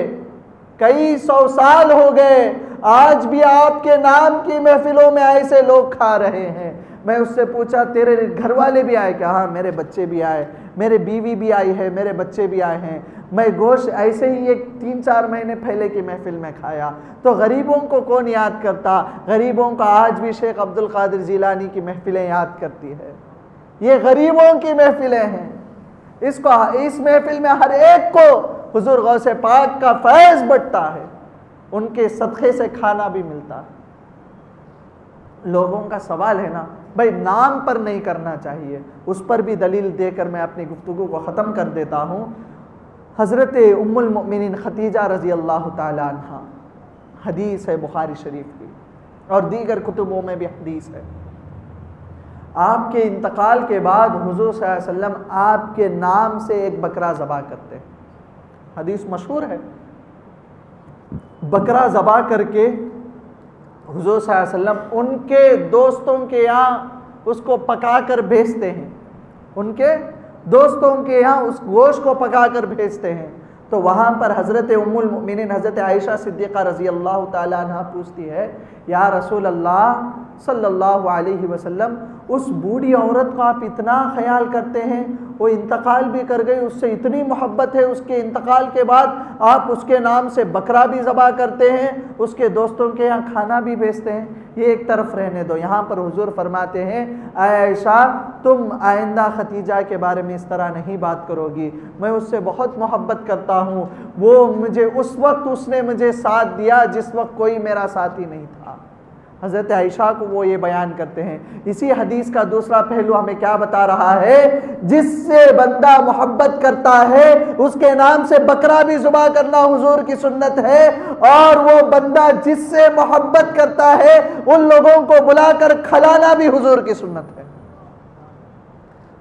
کئی 100 سال ہو گئے، آج بھی آپ کے نام کی محفلوں میں ایسے لوگ کھا رہے ہیں۔ میں اس سے پوچھا تیرے گھر والے بھی آئے کیا؟ ہاں میرے بچے بھی آئے، میرے بیوی بھی آئی ہے، میرے بچے بھی آئے ہیں۔ میں گوشت ایسے ہی ایک 3-4 مہینے پہلے کی محفل میں کھایا۔ تو غریبوں کو کون یاد کرتا؟ غریبوں کا آج بھی شیخ عبد القادر جیلانی کی محفلیں یاد کرتی ہے۔ یہ غریبوں کی محفلیں ہیں، اس محفل میں ہر ایک کو حضور غوث پاک کا فیض بٹتا ہے، ان کے صدقے سے کھانا بھی ملتا ہے۔ لوگوں کا سوال ہے نا بھائی نام پر نہیں کرنا چاہیے، اس پر بھی دلیل دے کر میں اپنی گفتگو کو ختم کر دیتا ہوں۔ حضرت ام المؤمنین خدیجہ رضی اللہ تعالی عنہ، حدیث ہے بخاری شریف کی اور دیگر کتبوں میں بھی حدیث ہے، آپ کے انتقال کے بعد حضور صلی اللہ علیہ وسلم آپ کے نام سے ایک بکرا ذبح کرتے ہیں، حدیث مشہور ہے۔ بکرا ذبح کر کے حضور صلی اللہ علیہ وسلم ان کے دوستوں کے یہاں اس کو پکا کر بھیجتے ہیں، ان کے دوستوں کے یہاں اس گوشت کو پکا کر بھیجتے ہیں۔ تو وہاں پر حضرت ام المؤمنین حضرت عائشہ صدیقہ رضی اللہ تعالی عنہ پوچھتی ہے یا رسول اللہ صلی اللہ علیہ وسلم، اس بوڑھی عورت کو آپ اتنا خیال کرتے ہیں، وہ انتقال بھی کر گئی، اس سے اتنی محبت ہے، اس کے انتقال کے بعد آپ اس کے نام سے بکرا بھی ذبح کرتے ہیں، اس کے دوستوں کے یہاں کھانا بھی بھیجتے ہیں۔ یہ ایک طرف رہنے دو، یہاں پر حضور فرماتے ہیں اے عائشہ تم آئندہ ختیجہ کے بارے میں اس طرح نہیں بات کرو گی، میں اس سے بہت محبت کرتا ہوں، وہ مجھے اس نے مجھے ساتھ دیا جس وقت کوئی میرا ساتھی نہیں تھا۔ حضرت عائشہ کو وہ یہ بیان کرتے ہیں۔ اسی حدیث کا دوسرا پہلو ہمیں کیا بتا رہا ہے؟ جس سے بندہ محبت کرتا ہے اس کے نام سے بکرا بھی ذبح کرنا حضور کی سنت ہے، اور وہ بندہ جس سے محبت کرتا ہے ان لوگوں کو بلا کر کھلانا بھی حضور کی سنت ہے۔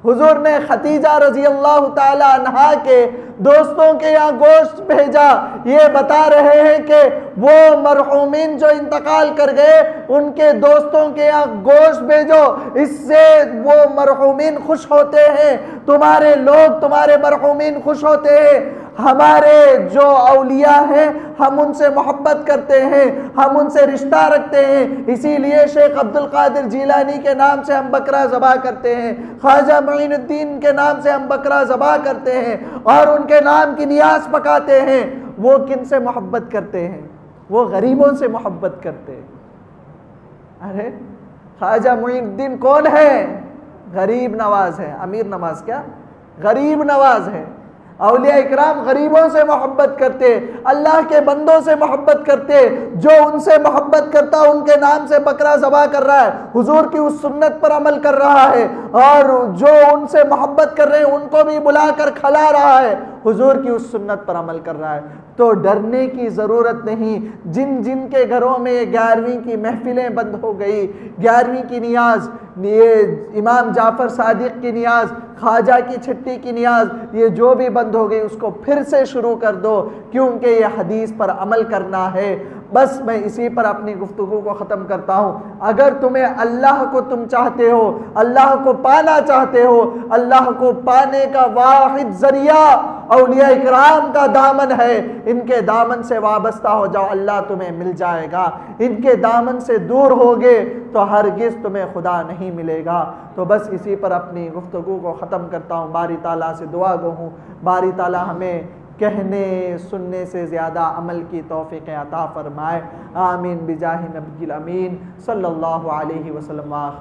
حضور نے خدیجہ رضی اللہ تعالی عنہا کے دوستوں کے یہاں گوشت بھیجا، یہ بتا رہے ہیں کہ وہ مرحومین جو انتقال کر گئے ان کے دوستوں کے یہاں گوشت بھیجو، اس سے وہ مرحومین خوش ہوتے ہیں، تمہارے لوگ تمہارے مرحومین خوش ہوتے ہیں، ہمارے جو اولیاء ہیں ہم ان سے محبت کرتے ہیں، ہم ان سے رشتہ رکھتے ہیں، اسی لیے شیخ عبد القادر جیلانی کے نام سے ہم بکرا ذبح کرتے ہیں، خواجہ معین الدین کے نام سے ہم بکرا ذبح کرتے ہیں اور ان کے نام کی نیاز پکاتے ہیں۔ وہ کن سے محبت کرتے ہیں؟ وہ غریبوں سے محبت کرتے ہیں۔ ارے خواجہ معین الدین کون ہے؟ غریب نواز ہے، امیر نواز کیا؟ غریب نواز ہے۔ اولیاء اکرام غریبوں سے محبت کرتے، اللہ کے بندوں سے محبت کرتے، جو ان سے محبت کرتا ان کے نام سے بکرا ذبح کر رہا ہے، حضور کی اس سنت پر عمل کر رہا ہے، اور جو ان سے محبت کر رہے ہیں ان کو بھی بلا کر کھلا رہا ہے، حضور کی اس سنت پر عمل کر رہا ہے۔ تو ڈرنے کی ضرورت نہیں۔ جن جن کے گھروں میں 11ویں کی محفلیں بند ہو گئی، 11ویں کی نیاز، یہ امام جعفر صادق کی نیاز، خواجہ کی چھٹی کی نیاز، یہ جو بھی بند ہو گئی اس کو پھر سے شروع کر دو، کیونکہ یہ حدیث پر عمل کرنا ہے۔ بس میں اسی پر اپنی گفتگو کو ختم کرتا ہوں۔ اگر تمہیں اللہ کو تم چاہتے ہو، اللہ کو پانا چاہتے ہو، اللہ کو پانے کا واحد ذریعہ اولیاء اکرام کا دامن ہے، ان کے دامن سے وابستہ ہو جاؤ، اللہ تمہیں مل جائے گا۔ ان کے دامن سے دور ہوگے تو ہرگز تمہیں خدا نہیں ملے گا۔ تو بس اسی پر اپنی گفتگو کو ختم کرتا ہوں۔ باری تعالیٰ سے دعا گو ہوں، باری تعالیٰ ہمیں کہنے سننے سے زیادہ عمل کی توفیق عطا فرمائے۔ آمین بجاہ نبی الامین صلی اللہ علیہ وسلم۔